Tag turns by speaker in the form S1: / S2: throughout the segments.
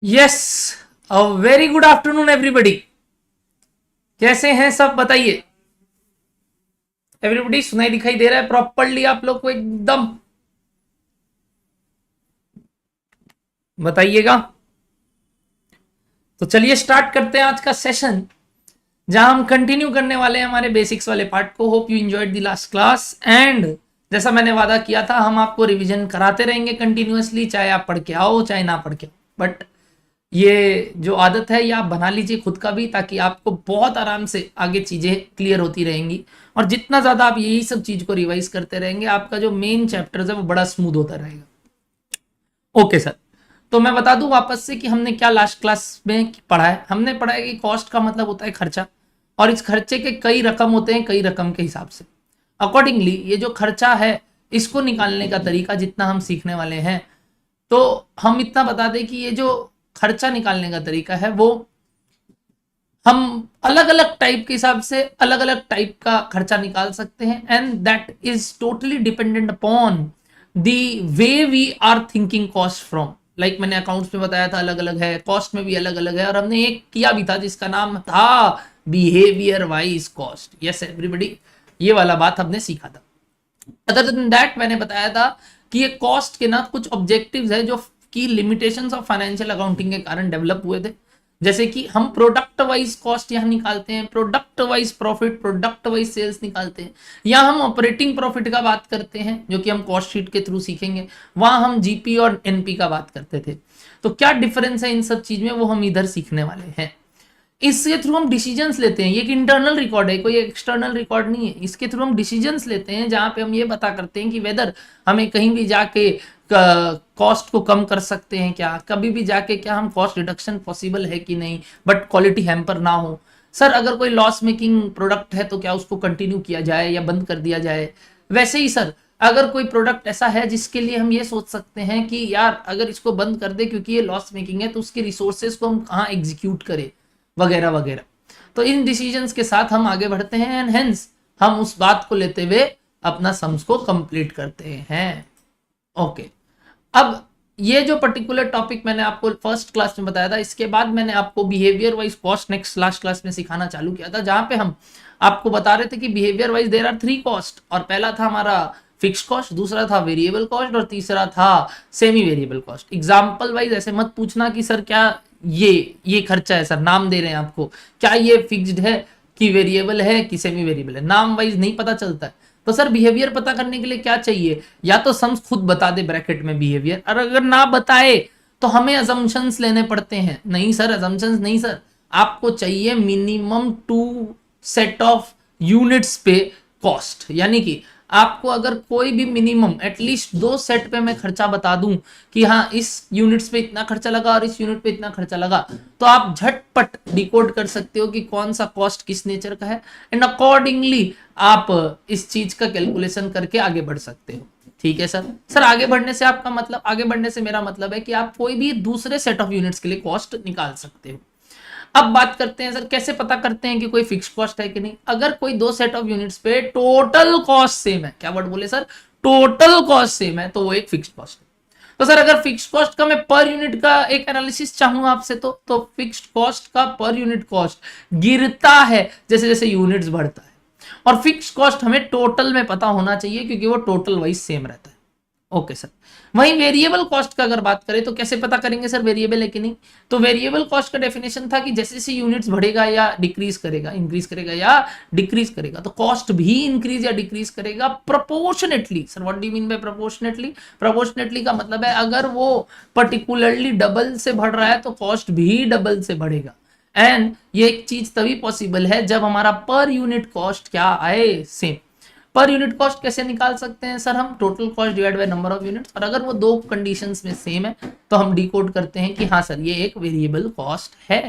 S1: Yes, a very good afternoon everybody. कैसे हैं सब बताइए। एवरीबडी सुनाई दिखाई दे रहा है प्रॉपरली आप लोग को एकदम? बताइएगा। तो चलिए स्टार्ट करते हैं आज का सेशन, जहां हम कंटिन्यू करने वाले हैं हमारे बेसिक्स वाले पार्ट को। Hope you enjoyed the last class and जैसा मैंने वादा किया था हम आपको रिवीजन कराते रहेंगे कंटिन्यूअसली, चाहे आप पढ़ के आओ चाहे ना पढ़ के आओ। बट ये जो आदत है ये आप बना लीजिए खुद का भी, ताकि आपको बहुत आराम से आगे चीज़ें क्लियर होती रहेंगी। और जितना ज़्यादा आप यही सब चीज़ को रिवाइज करते रहेंगे आपका जो मेन चैप्टर्स है वो बड़ा स्मूथ होता रहेगा। ओके सर, तो मैं बता दूं वापस से कि हमने क्या लास्ट क्लास में पढ़ा है। हमने पढ़ा है कि कॉस्ट का मतलब होता है खर्चा, और इस खर्चे के कई रकम होते हैं, कई रकम के हिसाब से अकॉर्डिंगली ये जो खर्चा है इसको निकालने का तरीका जितना हम सीखने वाले हैं। तो हम इतना बता दें कि ये जो खर्चा निकालने का तरीका है वो हम अलग अलग टाइप के हिसाब से अलग अलग टाइप का खर्चा निकाल सकते हैं, and that is totally dependent upon the way we are thinking cost from. Like मैंने अकाउंट्स में बताया था अलग अलग है, कॉस्ट में भी अलग अलग है, और हमने एक किया भी था जिसका नाम था behaviour wise cost. Yes everybody, ये वाला बात हमने सीखा था। अदर देन दैट मैंने बताया था कि ये कॉस्ट के ना कुछ ऑब्जेक्टिव्स है जो कि लिमिटेशंस ऑफ फाइनेंशियल अकाउंटिंग के कारण डेवलप हुए थे। जैसे कि हम प्रोडक्ट वाइज कॉस्ट यहाँ निकालते हैं, product wise profit, product wise sales निकालते हैं, या हम ऑपरेटिंग प्रॉफिट का बात करते हैं जो कि हम कॉस्ट शीट के थ्रू सीखेंगे, वहां हम जीपी और एनपी का बात करते थे। तो क्या डिफरेंस है इन सब चीज में वो हम इधर सीखने वाले हैं। इसके थ्रू हम डिसीजंस लेते हैं, ये एक इंटरनल रिकॉर्ड है, कोई एक्सटर्नल रिकॉर्ड नहीं है। इसके थ्रू हम डिसीजंस लेते हैं जहां पे हम ये पता करते हैं कि वेदर हमें कहीं भी जाके कॉस्ट को कम कर सकते हैं क्या, कभी भी जाके क्या हम कॉस्ट रिडक्शन पॉसिबल है कि नहीं, बट क्वालिटी हैम्पर ना हो। सर अगर कोई लॉस मेकिंग प्रोडक्ट है तो क्या उसको कंटिन्यू किया जाए या बंद कर दिया जाए। वैसे ही सर अगर कोई प्रोडक्ट ऐसा है जिसके लिए हम ये सोच सकते हैं कि यार अगर इसको बंद कर दे क्योंकि ये लॉस मेकिंग है, तो उसके रिसोर्सेज को हम कहाँ एग्जीक्यूट करें वगैरह वगैरह। तो इन डिसीजंस के साथ हम आगे बढ़ते हैं एंड हेंस हम उस बात को लेते हुए अपना सम्स को कंप्लीट करते हैं। ओके, अब ये जो पर्टिकुलर टॉपिक मैंने आपको फर्स्ट क्लास में बताया था, इसके बाद मैंने आपको behaviour wise cost next last class में सिखाना चालू किया था, जहां पे हम आपको बता रहे थे कि behaviour wise there are 3 cost, और पहला था हमारा फिक्स कॉस्ट, दूसरा था वेरिएबल कॉस्ट, और तीसरा था semi variable cost. Example wise ऐसे मत पूछना कि सर क्या ये खर्चा है, सर नाम दे रहे हैं आपको, क्या ये फिक्स्ड है कि वेरिएबल है कि सेमी वेरिएबल है, नाम वाइज नहीं पता चलता है। तो सर बिहेवियर पता करने के लिए क्या चाहिए, या तो सम्स खुद बता दे ब्रैकेट में बिहेवियर, और अगर ना बताए तो हमें अजम्पशंस लेने पड़ते हैं। नहीं सर अजम्पशंस नहीं सर, आपको चाहिए मिनिमम 2 सेट ऑफ यूनिट्स पे कॉस्ट, यानी कि आपको अगर कोई भी मिनिमम एटलीस्ट 2 सेट पे मैं खर्चा बता दूं कि हाँ इस यूनिट्स पे इतना खर्चा लगा और इस यूनिट पे इतना खर्चा लगा, तो आप झटपट डिकोड कर सकते हो कि कौन सा कॉस्ट किस नेचर का है, एंड अकॉर्डिंगली आप इस चीज का कैलकुलेशन करके आगे बढ़ सकते हो। ठीक है सर। सर आगे बढ़ने से आपका मतलब, आगे बढ़ने से मेरा मतलब है कि आप कोई भी दूसरे सेट ऑफ यूनिट्स के लिए कॉस्ट निकाल सकते हो। अब बात करते हैं सर कैसे पता करते हैं कि कोई फिक्स कॉस्ट है कि नहीं। अगर कोई 2 सेट ऑफ यूनिट्स पे टोटल कॉस्ट सेम है, क्या वर्ड बोले सर, टोटल कॉस्ट सेम है, तो वो एक फिक्स कॉस्ट है। तो सर अगर फिक्स कॉस्ट का मैं पर यूनिट का एक एनालिसिस चाहूंगा आपसे, तो फिक्स्ड कॉस्ट का पर यूनिट कॉस्ट गिरता है जैसे जैसे यूनिट्स बढ़ता है, और फिक्स कॉस्ट हमें टोटल में पता होना चाहिए क्योंकि वो टोटल वाइज सेम रहता है। Okay sir. वहीं वेरिएबल कॉस्ट का अगर बात करें तो कैसे पता करेंगे सर वेरिएबल है कि नहीं। तो वेरिएबल कॉस्ट का डेफिनेशन था कि जैसे जैसे यूनिट्स बढ़ेगा या डिक्रीज करेगा, इंक्रीज करेगा या डिक्रीज करेगा, तो कॉस्ट भी इंक्रीज या डिक्रीज करेगा proportionately. Sir what do you mean by proportionately. Proportionately का मतलब है अगर वो पर्टिकुलरली डबल से बढ़ रहा है तो कॉस्ट भी डबल से बढ़ेगा। एंड ये एक चीज तभी पॉसिबल है जब हमारा पर यूनिट कॉस्ट क्या आए, सेम। पर यूनिट कॉस्ट कैसे निकाल सकते हैं सर, हम total cost divide by number of units, और अगर वो 2 कंडीशंस में सेम है तो हम डिकोड करते हैं कि हाँ सर ये एक वेरिएबल कॉस्ट है।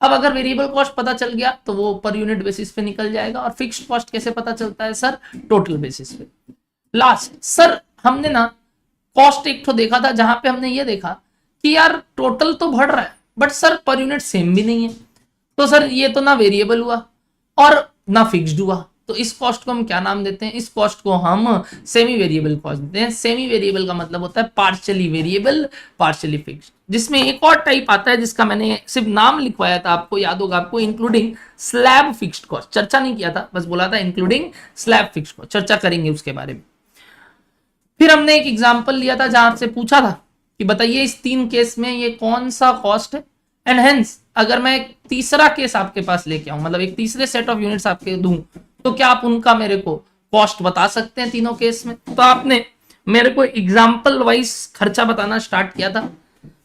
S1: अब अगर वेरिएबल कॉस्ट पता चल गया तो वो पर यूनिट बेसिस पे निकल जाएगा, और फिक्स्ड कॉस्ट कैसे पता चलता है सर, टोटल बेसिस पे। लास्ट सर हमने ना कॉस्ट एक तो देखा था जहां पे हमने ये देखा कि यार टोटल तो बढ़ रहा है but sir per unit same भी नहीं है, तो सर ये तो ना वेरिएबल हुआ और ना फिक्स्ड हुआ, तो इस कॉस्ट को हम क्या नाम देते हैं? इस कॉस्ट को हम सेमी वेरिएबल कॉस्ट देते हैं। सेमी वेरिएबल का मतलब होता है पार्शियली वेरिएबल, पार्शियली फिक्स्ड। जिसमें एक और टाइप आता है जिसका मैंने सिर्फ नाम लिखवाया था, आपको याद होगा आपको, इंक्लूडिंग स्लैब फिक्स्ड कॉस्ट। चर्चा नहीं किया था, बस बोला था इंक्लूडिंग स्लैब फिक्स्ड कॉस्ट, चर्चा करेंगे उसके बारे में। फिर हमने एक एग्जांपल लिया था जहां आपसे पूछा था कि बताइए इस 3 केस में ये कौन सा कॉस्ट है, एंड हेंस अगर मैं एक तीसरा केस आपके पास लेके आऊं, मतलब एक तीसरे सेट ऑफ यूनिट्स आपके दूं, तो क्या आप उनका मेरे को कॉस्ट बता सकते हैं तीनों केस में? तो आपने मेरे को एग्जांपल वाइज खर्चा बताना स्टार्ट किया था।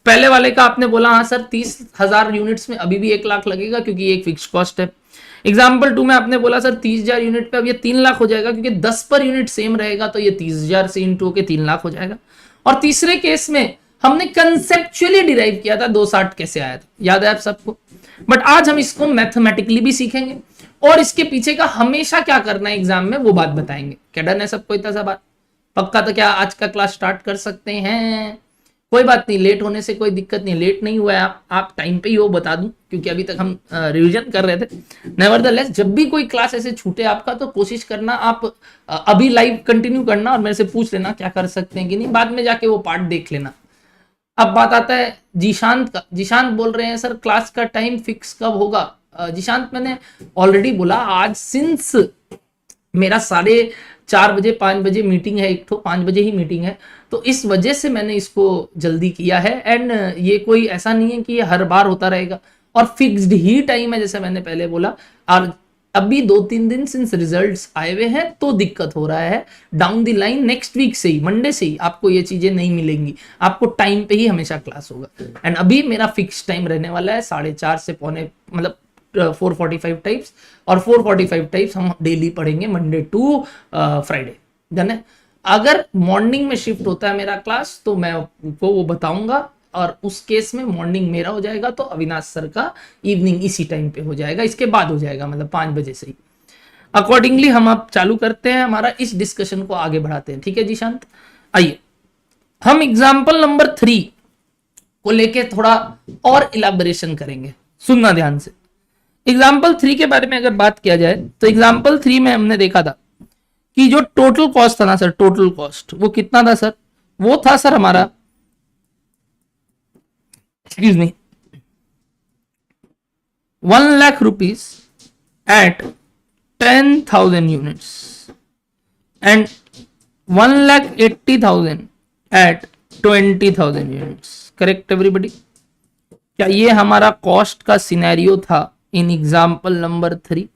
S1: पहले वाले का आपने बोला हाँ सर 30,000 यूनिट्स में अभी भी 1 लाख लगेगा क्योंकि ये एक फिक्स कॉस्ट है। एग्जाम्पल 2 में आपने बोला सर 30,000 यूनिट पे अब ये 3 लाख हो जाएगा क्योंकि 10 पर यूनिट सेम रहेगा, तो ये 30,000 से इंटू होके 3 लाख हो जाएगा। और तीसरे केस में हमने कंसेप्चुअली डिराइव किया था 260 कैसे आया था, याद है आप सबको? बट आज हम इसको मैथमेटिकली भी सीखेंगे और इसके पीछे का हमेशा क्या करना है एग्जाम में वो बात बताएंगे। क्या डन है सबको इतना सा बात? पक्का? तो क्या आज का क्लास स्टार्ट कर सकते हैं? कोई बात नहीं, लेट होने से कोई दिक्कत नहीं, लेट नहीं हुआ है आप टाइम पे ही हो, बता दूं, क्योंकि अभी तक हम रिवीजन कर रहे थे। नेवरदलेस जब भी कोई क्लास ऐसे छूटे आपका तो कोशिश करना आप अभी लाइव कंटिन्यू करना और मेरे से पूछ लेना क्या कर सकते हैं कि नहीं, बाद में जाके वो पार्ट देख लेना। अब बात आता है जीशांत का। जीशांत बोल रहे हैं सर क्लास का टाइम फिक्स कब होगा? जीशांत मैंने ऑलरेडी बोला, आज सिंस मेरा 4:30 बजे 5 बजे मीटिंग है, एक तो 5 बजे ही मीटिंग है, तो इस वजह से मैंने इसको जल्दी किया है। एंड ये कोई ऐसा नहीं है कि ये हर बार होता रहेगा और फिक्स्ड ही टाइम है जैसे मैंने पहले बोला। और अभी 2-3 दिन सिंस रिजल्ट्स आए हुए हैं तो दिक्कत हो रहा है। Down the line next week से ही, मंडे से ही आपको ये चीजें नहीं मिलेंगी, आपको टाइम पे ही हमेशा क्लास होगा। एंड अभी मेरा फिक्स टाइम रहने वाला है 4:30 से पौने, मतलब 4:45 टाइप्स, और 4:45 टाइप्स हम डेली पढ़ेंगे मंडे टू फ्राइडे। डन है? अगर मॉर्निंग में शिफ्ट होता है मेरा क्लास तो मैं आपको वो बताऊंगा, और उस केस में मॉर्निंग मेरा हो जाएगा तो अविनाश सर का इवनिंग इसी टाइम पे हो जाएगा, इसके बाद हो जाएगा, मतलब 5 बजे से ही। अकॉर्डिंगली हम अब चालू करते हैं, हमारा इस डिस्कशन को आगे बढ़ाते हैं। ठीक है जी शांत? आइए हम एग्जाम्पल नंबर 3 को लेके थोड़ा और इलाबोरेशन करेंगे, सुनना ध्यान से। एग्जाम्पल 3 के बारे में अगर बात किया जाए तो एग्जाम्पल 3 में हमने देखा था कि जो टोटल कॉस्ट था ना सर, टोटल कॉस्ट वो कितना था सर? वो था सर हमारा, excuse me, 1 lakh rupees at 10,000 units and 1,80,000 at 20,000 units. Correct everybody? क्या ये हमारा कॉस्ट का सिनेरियो था इन एग्जाम्पल नंबर 3?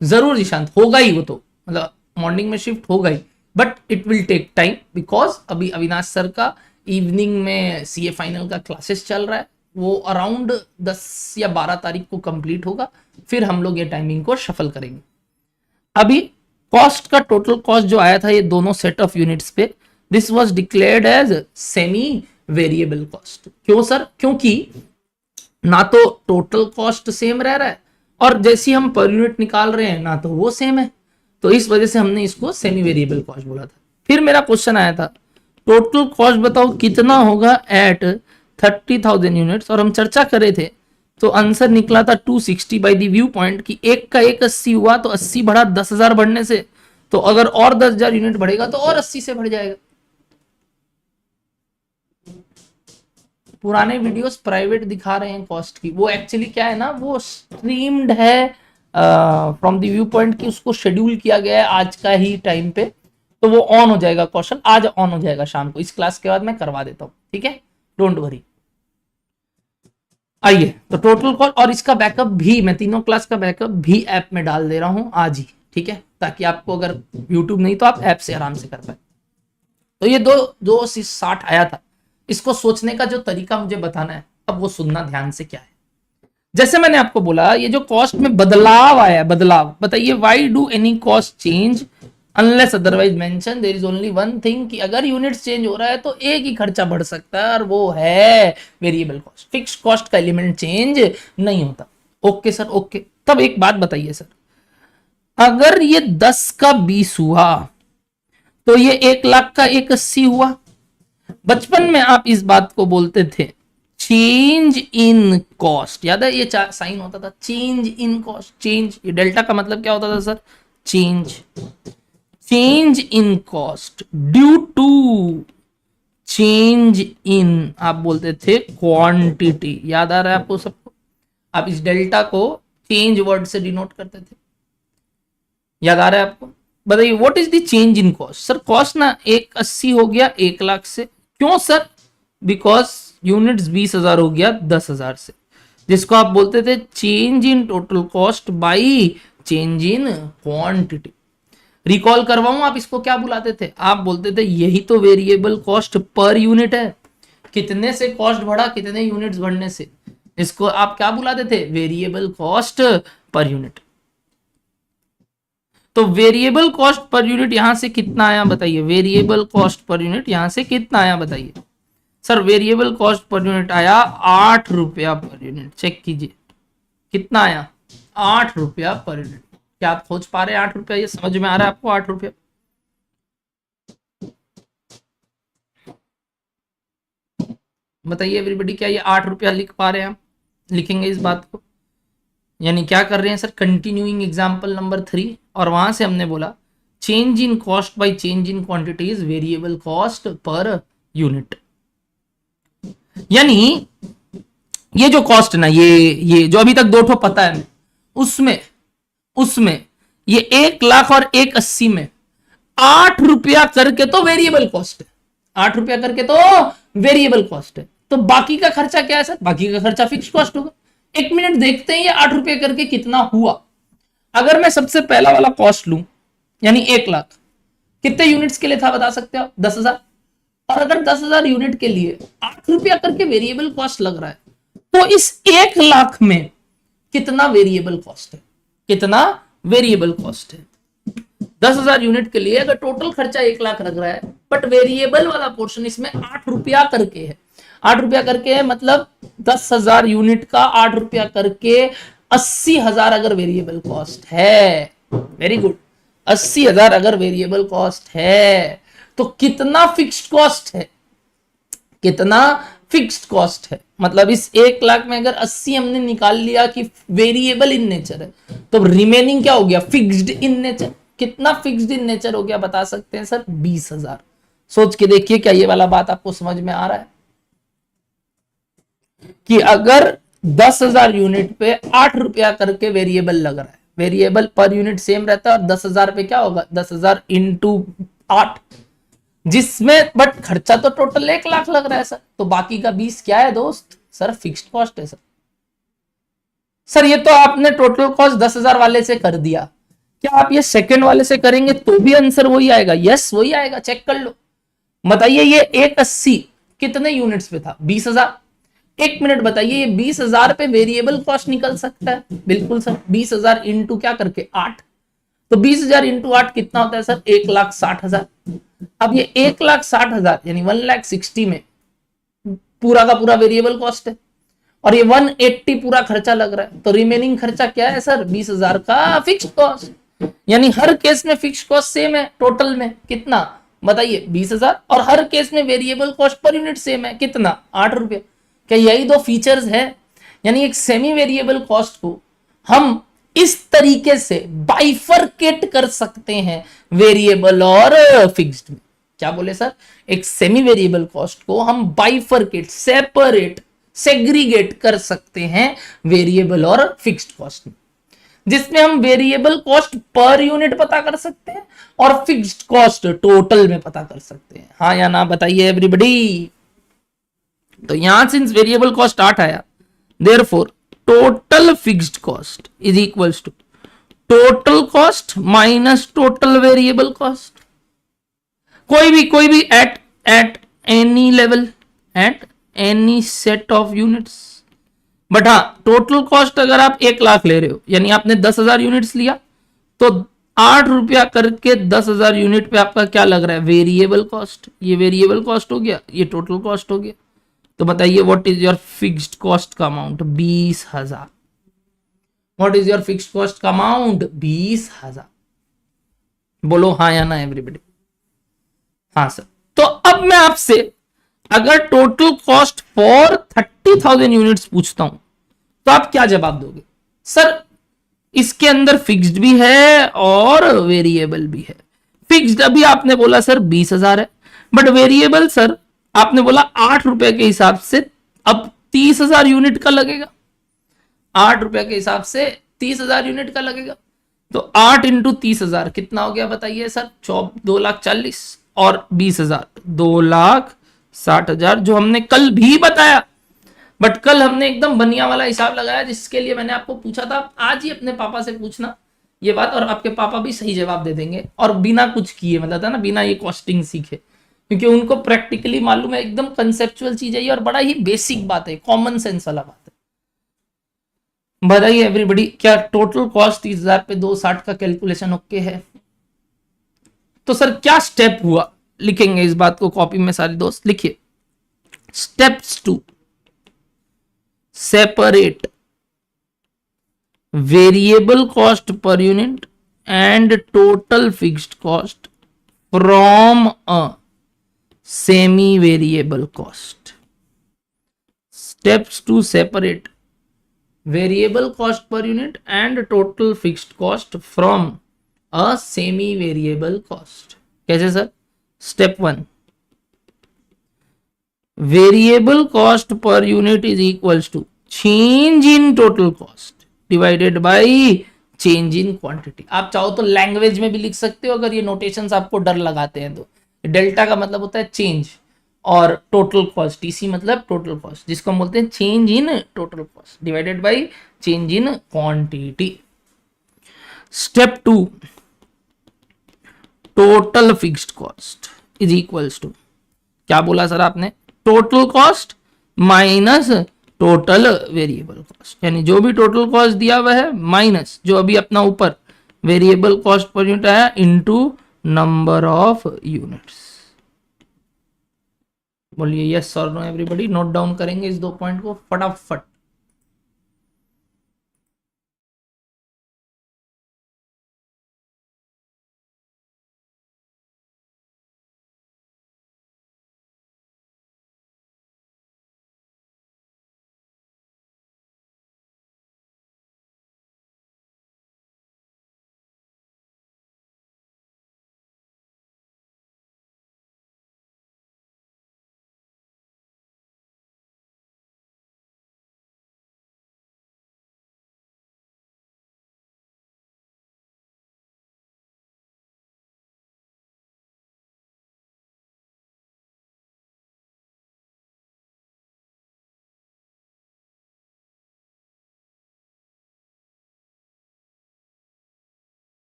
S1: जरूर निशांत होगा ही, वो तो मतलब मॉर्निंग में शिफ्ट होगा ही, but it will take time because अभी अविनाश सर का इवनिंग में सीए फाइनल का क्लासेस चल रहा है, वो अराउंड 10 या 12 तारीख को कंप्लीट होगा, फिर हम लोग ये टाइमिंग को शफल करेंगे। अभी कॉस्ट का टोटल कॉस्ट जो आया था ये दोनों सेट ऑफ यूनिट्स पे, this was declared as semi variable cost. क्यों सर? क्योंकि ना तो टोटल कॉस्ट सेम रह रहा है और जैसी हम पर यूनिट निकाल रहे हैं ना तो वो सेम है, तो इस वजह से हमने इसको सेमी वेरिएबल कॉस्ट बोला था। फिर मेरा क्वेश्चन आया था टोटल कॉस्ट बताओ कितना होगा एट 30,000 यूनिट्स, और हम चर्चा करे थे तो आंसर निकला था 260 बाय द व्यू पॉइंट की एक का एक 80 हुआ, तो 80 बढ़ा 10,000 बढ़ने से, तो अगर और 10,000 यूनिट बढ़ेगा तो और 80 से बढ़ जाएगा। पुराने वीडियोस प्राइवेट दिखा रहे हैं कॉस्ट की, वो एक्चुअली क्या है ना, वो स्ट्रीम्ड है फ्रॉम द व्यू पॉइंट की, उसको शेड्यूल किया गया है आज का ही टाइम पे, तो वो ऑन हो जाएगा क्वेश्चन, आज ऑन हो जाएगा शाम को, इस क्लास के बाद मैं करवा देता हूँ। ठीक है, डोंट वरी। आइए तो टोटल कॉल और इसका बैकअप भी मैं तीनों क्लास का बैकअप भी ऐप में डाल दे रहा हूं आज ही। ठीक है, ताकि आपको अगर यूट्यूब नहीं तो आप ऐप से आराम से कर पाए। तो ये 260 आया था, इसको सोचने का जो तरीका मुझे बताना है, अब वो सुनना ध्यान से क्या है। जैसे मैंने आपको बोला ये जो कॉस्ट में बदलाव आया, बदलाव बताइए, why do any cost change unless otherwise mention, there is only one thing कि अगर यूनिट्स चेंज हो रहा है तो एक ही खर्चा बढ़ सकता है और वो है वेरिएबल कॉस्ट, फिक्स्ड कॉस्ट का एलिमेंट चेंज नहीं होता। Okay sir, okay. तब एक बात बताइए सर, अगर ये 10 का 20 हुआ तो ये 1 लाख का 180 हुआ। बचपन में आप इस बात को बोलते थे चेंज इन कॉस्ट, याद है ये साइन होता था चेंज इन कॉस्ट, चेंज, ये डेल्टा का मतलब क्या होता था sir, change, change in cost due to change in, आप बोलते थे क्वांटिटी, याद आ रहा है आपको सबको, आप इस डेल्टा को चेंज वर्ड से डिनोट करते थे, याद आ रहा है आपको। बताइए what is the change in cost, sir cost ना 180 हो गया 1 लाख से, क्यों सर, बिकॉज यूनिट्स 20,000 हो गया 10,000 से, जिसको आप बोलते थे change in total cost by change in quantity. Recall करवाऊं, आप इसको क्या बुलाते थे, आप बोलते थे यही तो वेरिएबल कॉस्ट पर यूनिट है, कितने से कॉस्ट बढ़ा, कितने यूनिट्स बढ़ने से, इसको आप क्या बुलाते थे, वेरिएबल कॉस्ट पर यूनिट। तो वेरिएबल कॉस्ट पर यूनिट यहां से कितना आया बताइए, वेरिएबल कॉस्ट पर यूनिट यहां से कितना आया बताइए sir, variable cost per unit आया 8 रुपया पर यूनिट, चेक कीजिए कितना आया, 8 रुपया पर यूनिट। क्या आप खोज पा रहे हैं 8 रुपया, ये समझ में आ रहा है आपको 8 रुपया, बताइए एवरीबॉडी, क्या ये 8 रुपया लिख पा रहे हैं हम, लिखेंगे इस बात को, यानी क्या कर रहे हैं सर, कंटिन्यूइंग एग्जाम्पल नंबर 3, और वहां से हमने बोला change in cost by change in quantity is variable cost per unit. यानी ये जो कॉस्ट ना, ये जो अभी तक 2 ठो पता है उसमें उसमें ये 1 लाख और 180 में 8 रुपया करके तो वेरिएबल कॉस्ट है, 8 रुपया करके तो वेरिएबल कॉस्ट है, तो बाकी का खर्चा क्या है सर, बाकी का खर्चा फिक्स कॉस्ट होगा। 1 मिनट देखते हैं ये 8 रुपये करके कितना हुआ। अगर मैं सबसे पहला वाला कॉस्ट लूं, यानी 1 लाख, कितने यूनिट्स के लिए था बता सकते हो, 10,000, और अगर 10,000 यूनिट के लिए 8 रुपया करके वेरिएबल कॉस्ट लग रहा है, तो इस 1 लाख में कितना वेरिएबल कॉस्ट है, कितना वेरिएबल कॉस्ट है, 10,000 यूनिट के लिए अगर टोटल खर्चा 1 लाख लग रहा है, बट वेरिएबल वाला पोर्शन इसमें 8 रुपया करके है, 8 रुपया करके है, मतलब 10,000 यूनिट का 8 रुपया करके 80,000 अगर वेरिएबल कॉस्ट है, वेरी गुड, 80,000 अगर वेरिएबल कॉस्ट है, तो कितना फिक्स्ड कॉस्ट है, कितना फिक्स्ड कॉस्ट है, मतलब इस 1 लाख में अगर 80 हमने निकाल लिया कि वेरिएबल इन नेचर है, तो रिमेनिंग क्या हो गया, फिक्स्ड इन नेचर। कितना फिक्स्ड इन नेचर हो गया बता सकते हैं सर, 20,000। सोच के देखिए क्या ये वाला बात आपको समझ में आ रहा है, कि अगर 10,000 यूनिट पे 8 रुपया करके वेरिएबल लग रहा है, वेरिएबल पर यूनिट सेम रहता है, और 10,000 पे क्या होगा, 10,000 इंटू 8, जिसमें बट खर्चा तो टोटल 1 लाख लग रहा है सर, तो बाकी का 20 क्या है दोस्त, सर फिक्स्ड कॉस्ट है सर। सर ये तो आपने टोटल कॉस्ट 10,000 वाले से कर दिया, क्या आप ये सेकंड वाले से करेंगे तो भी आंसर वही आएगा, यस वही आएगा, चेक कर लो। बताइए ये 180 कितने यूनिट्स पे था, 20,000, 1 मिनट बताइए ये 20,000 पे वेरिएबल कॉस्ट निकल सकता है, बिल्कुल सर, 20,000 इंटू क्या करके 8, तो 20,000 इंटू 8 कितना होता है सर, 1,60,000। अब ये 1,60,000 यानी 1,60,000 में पूरा का पूरा वेरिएबल कॉस्ट है, और ये 180 पूरा खर्चा लग रहा है, तो रिमेनिंग खर्चा क्या है सर, 20,000 का फिक्स्ड कॉस्ट। यानी हर केस में फिक्स्ड कॉस्ट सेम है, टोटल में कितना बताइए 20,000, और हर केस में variable cost per unit same है, कितना 8 रुपये। क्या यही 2 फीचर्स है, यानी एक सेमी वेरिएबल कॉस्ट को हम इस तरीके से बाइफरकेट कर सकते हैं वेरिएबल और फिक्स्ड में। क्या बोले सर, एक सेमी वेरिएबल कॉस्ट को हम बाइफरकेट, सेपरेट, सेग्रीगेट कर सकते हैं वेरिएबल और फिक्स्ड कॉस्ट में, जिसमें हम वेरिएबल कॉस्ट पर यूनिट पता कर सकते हैं और फिक्स्ड कॉस्ट टोटल में पता कर सकते हैं, हाँ या ना बताइए एवरीबॉडी। तो यहां सिंस वेरिएबल कॉस्ट 8 आया, therefore total fixed cost is equals to total cost minus total variable cost. कोई भी at any level, at any set of units, but हाँ टोटल कॉस्ट अगर आप 1,00,000 ले रहे हो, यानी आपने 10,000 यूनिट्स लिया, तो 8 रुपया करके 10,000 यूनिट पे आपका क्या लग रहा है, वेरिएबल कॉस्ट। ये वेरिएबल कॉस्ट हो गया, ये टोटल कॉस्ट हो गया। तो बताइए what is your fixed cost का amount, 20,000। What is your fixed cost का अमाउंट, 20,000। बोलो हाँ या ना एवरीबॉडी, हाँ सर। तो अब मैं आपसे अगर टोटल कॉस्ट फॉर 30,000 यूनिट्स पूछता हूं तो आप क्या जवाब दोगे? सर इसके अंदर फिक्स्ड भी है और वेरिएबल भी है। फिक्स्ड अभी आपने बोला सर 20,000 है, बट वेरिएबल सर आपने बोला 8 रुपए के हिसाब से, अब 30,000 यूनिट का लगेगा, 8 रुपए के हिसाब से 30,000 यूनिट का लगेगा। तो 8 × 30,000 कितना हो गया बताइए सर? 2,40,000 और 20,000 2,60,000, जो हमने कल भी बताया, बट कल हमने एकदम बनिया वाला हिसाब लगाया, जिसके लिए मैंने आपको पूछा था आज ही अपने पापा से पूछना ये बात, और आपके पापा भी सही जवाब दे देंगे, और बिना कुछ किए, मतलब था ना, बिना ये कॉस्टिंग सीखे, क्योंकि उनको प्रैक्टिकली मालूम है, एकदम कंसेप्चुअल चीज है ये, और बड़ा ही बेसिक बात है, कॉमन सेंस वाला बात है। बताइए एवरीबडी, क्या टोटल कॉस्ट 30,000 पे 260 का कैलकुलेशन ओके है? तो सर क्या स्टेप हुआ, लिखेंगे इस बात को कॉपी में सारे दोस्त, लिखिए steps 2, separate variable cost per unit and total fixed cost from a semi variable cost. Steps to separate variable cost per unit and total fixed cost from a semi variable cost. कैसे sir? Step 1, variable cost per unit is equals to change in total cost divided by change in quantity. आप चाहो तो language में भी लिख सकते हो, अगर ये नोटेशंस आपको डर लगाते हैं तो। डेल्टा का मतलब होता है चेंज, और टोटल कॉस्ट, टीसी मतलब टोटल कॉस्ट, जिसको हम बोलते हैं change in total cost divided by change in quantity. Step 2, total fixed cost is equals to, क्या बोला सर आपने? Total cost minus total variable cost, यानी जो भी टोटल कॉस्ट दिया हुआ है माइनस जो अभी अपना ऊपर वेरिएबल कॉस्ट पर यूनिट आया इनटू नंबर ऑफ यूनिट्स। बोलिए यस और नो एवरीबॉडी, नोट डाउन करेंगे इस 2 पॉइंट को फटाफट।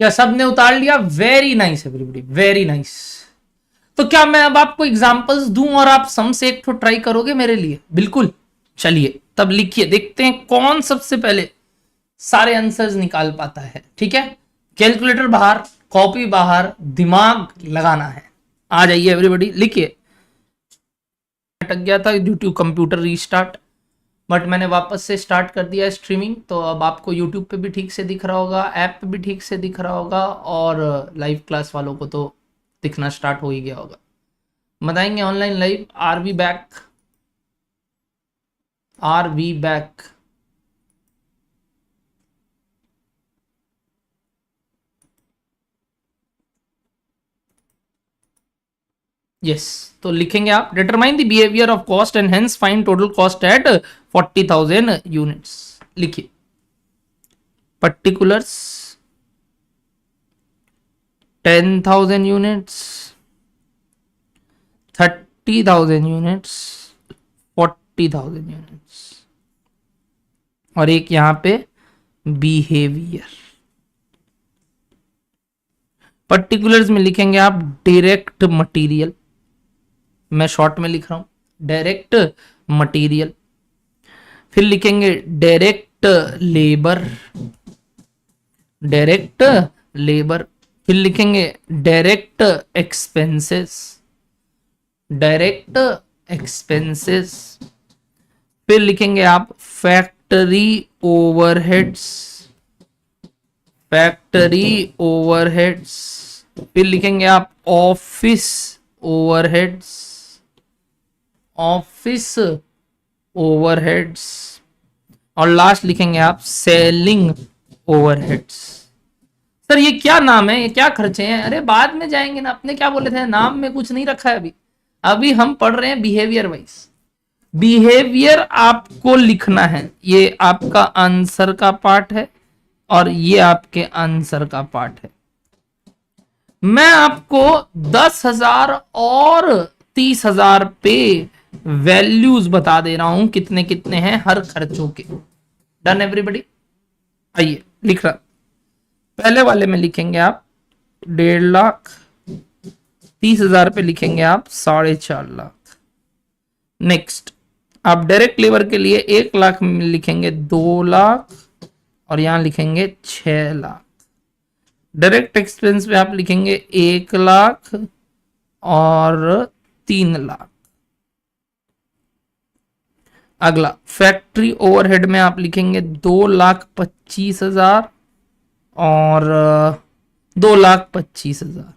S1: क्या सबने उतार लिया? Very nice everybody, very nice. तो क्या मैं अब आपको एग्जांपल्स दूं और आप सम से एक तो ट्राई करोगे मेरे लिए? बिल्कुल, चलिए तब लिखिए, देखते हैं कौन सबसे पहले सारे आंसर्स निकाल पाता है। ठीक है, कैलकुलेटर बाहर, कॉपी बाहर, दिमाग लगाना है। आ जाइए एवरीबॉडी, लिखिए। अटक गया था due to computer restart, but मैंने वापस से स्टार्ट कर दिया स्ट्रीमिंग, तो अब आपको यूट्यूब पे भी ठीक से दिख रहा होगा, ऐप पे भी ठीक से दिख रहा होगा, और लाइव क्लास वालों को तो दिखना स्टार्ट हो ही गया होगा। बताएंगे online live, are we back, are we back? Yes, तो लिखेंगे आप, determine the behaviour of cost and hence find total cost at 40,000 units. लिखिए पर्टिकुलर्स 10,000 यूनिट्स, 40,000 यूनिट्स, 40,000 यूनिट्स, और एक यहां पे बिहेवियर। पर्टिकुलर्स में लिखेंगे आप डायरेक्ट मटेरियल, मैं शॉर्ट में लिख रहा हूं डायरेक्ट मटेरियल। फिर लिखेंगे डायरेक्ट लेबर, डायरेक्ट लेबर। फिर लिखेंगे डायरेक्ट एक्सपेंसेस, डायरेक्ट एक्सपेंसेस। फिर लिखेंगे आप फैक्ट्री ओवरहेड्स, फैक्ट्री ओवरहेड्स। फिर लिखेंगे आप ऑफिस ओवरहेड्स, ऑफिस ओवरहेड्स। और लास्ट लिखेंगे आप सेलिंग ओवरहेड्स। सर ये क्या नाम है, ये क्या खर्चे हैं? अरे बाद में जाएंगे ना, अपने क्या बोले थे, नाम में कुछ नहीं रखा है अभी, अभी हम पढ़ रहे हैं बिहेवियर वाइज। बिहेवियर आपको लिखना है, ये आपका आंसर का पार्ट है और ये आपके आंसर का पार्ट है। मैं आपको 10,000 और 30,000 पे वैल्यूज बता दे रहा हूं कितने कितने हैं हर खर्चों के। Done everybody? आइए लिख रहा, पहले वाले में लिखेंगे आप 1.5 लाख, 30,000 पे लिखेंगे आप 4.5 लाख। नेक्स्ट आप डायरेक्ट लेबर के लिए 1 लाख में लिखेंगे 2 लाख और यहां लिखेंगे 6 लाख। डायरेक्ट एक्सपेंस में आप लिखेंगे 1 लाख और 3 लाख। अगला फैक्ट्री ओवरहेड में आप लिखेंगे 2,25,000 और 2,25,000।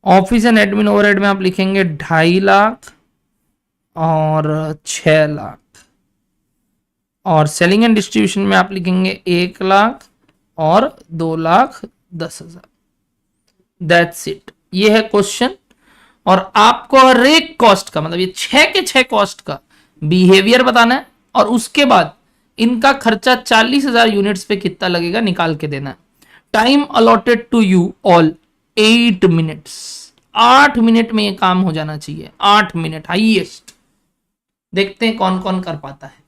S1: ऑफिस एंड एडमिन ओवरहेड में आप लिखेंगे 2.5 लाख और 6 लाख। और सेलिंग एंड डिस्ट्रीब्यूशन में आप लिखेंगे 1 लाख और 2,10,000। दैट्स इट, ये है क्वेश्चन। और आपको हर एक कॉस्ट का, मतलब ये 6 के 6 कॉस्ट का बिहेवियर बताना है और उसके बाद इनका खर्चा 40,000 यूनिट्स पे कितना लगेगा निकाल के देना है। Time allotted to you all 8 minutes. 8 minute में ये काम हो जाना चाहिए, 8 मिनट हाईएस्ट। देखते हैं कौन कौन कर पाता है।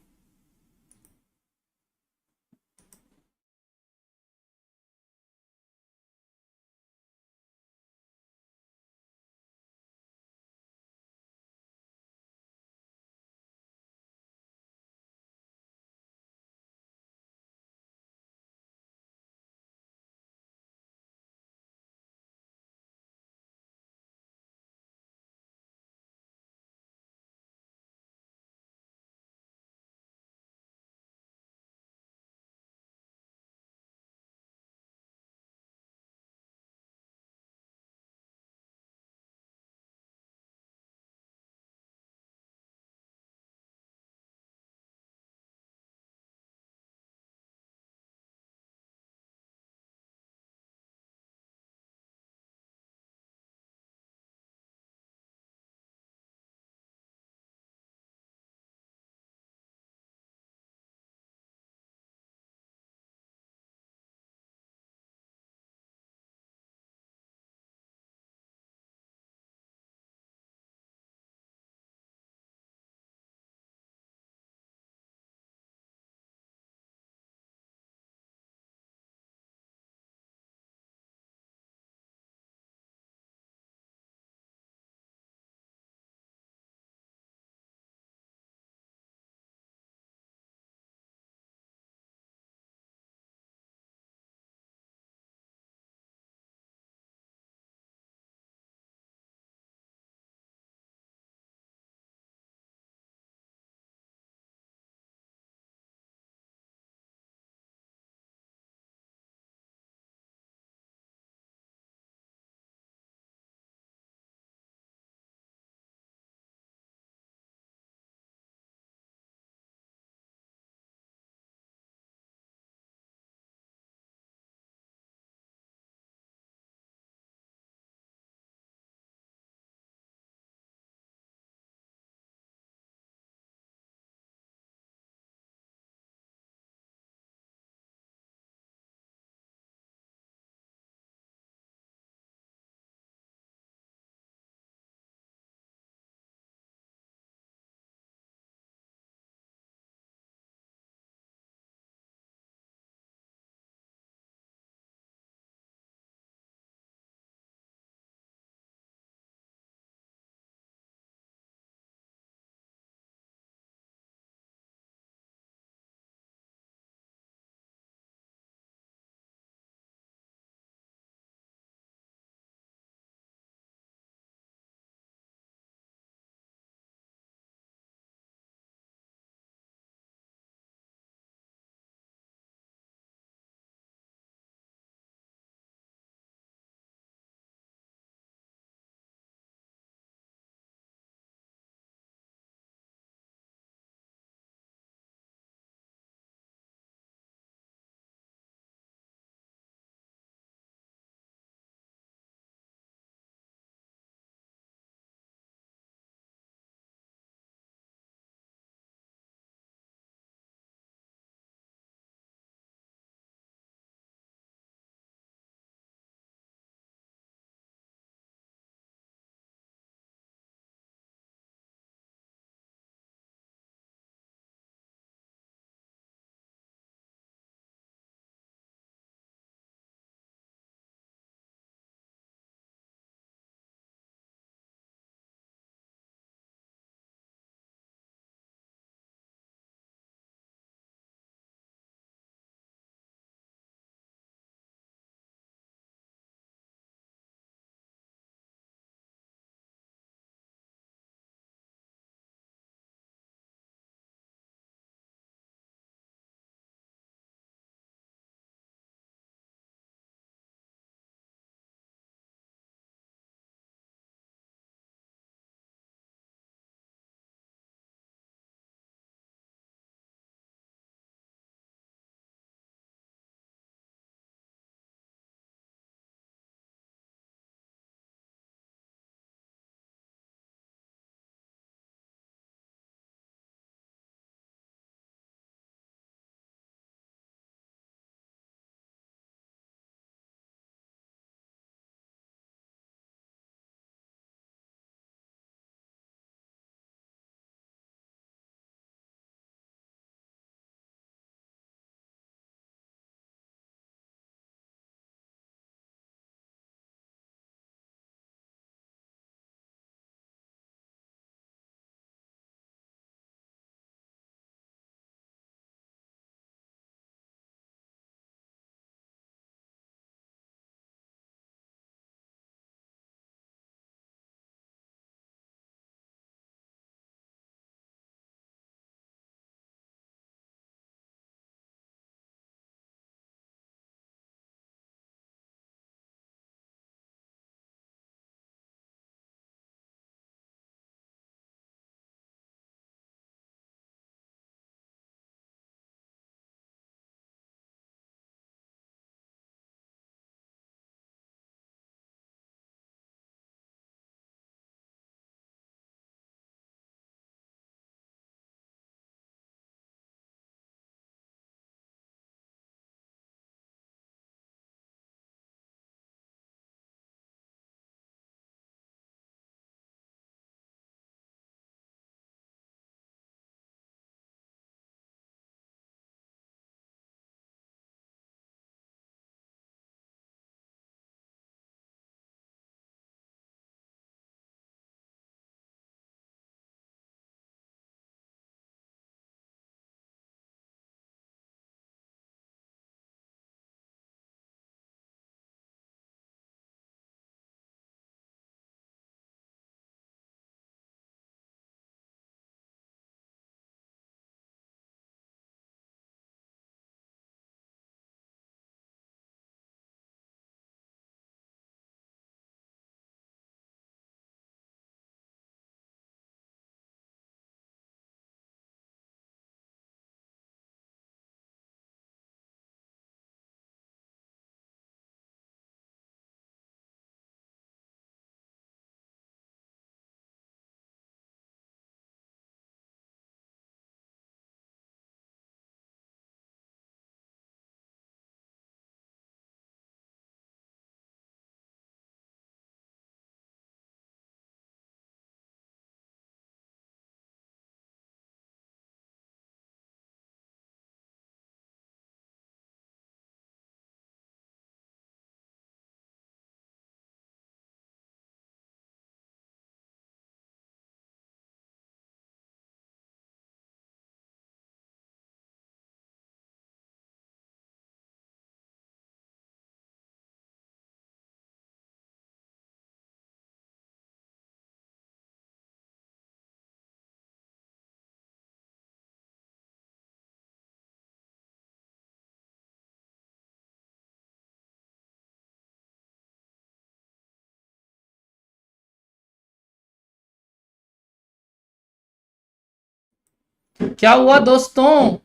S1: क्या हुआ दोस्तों,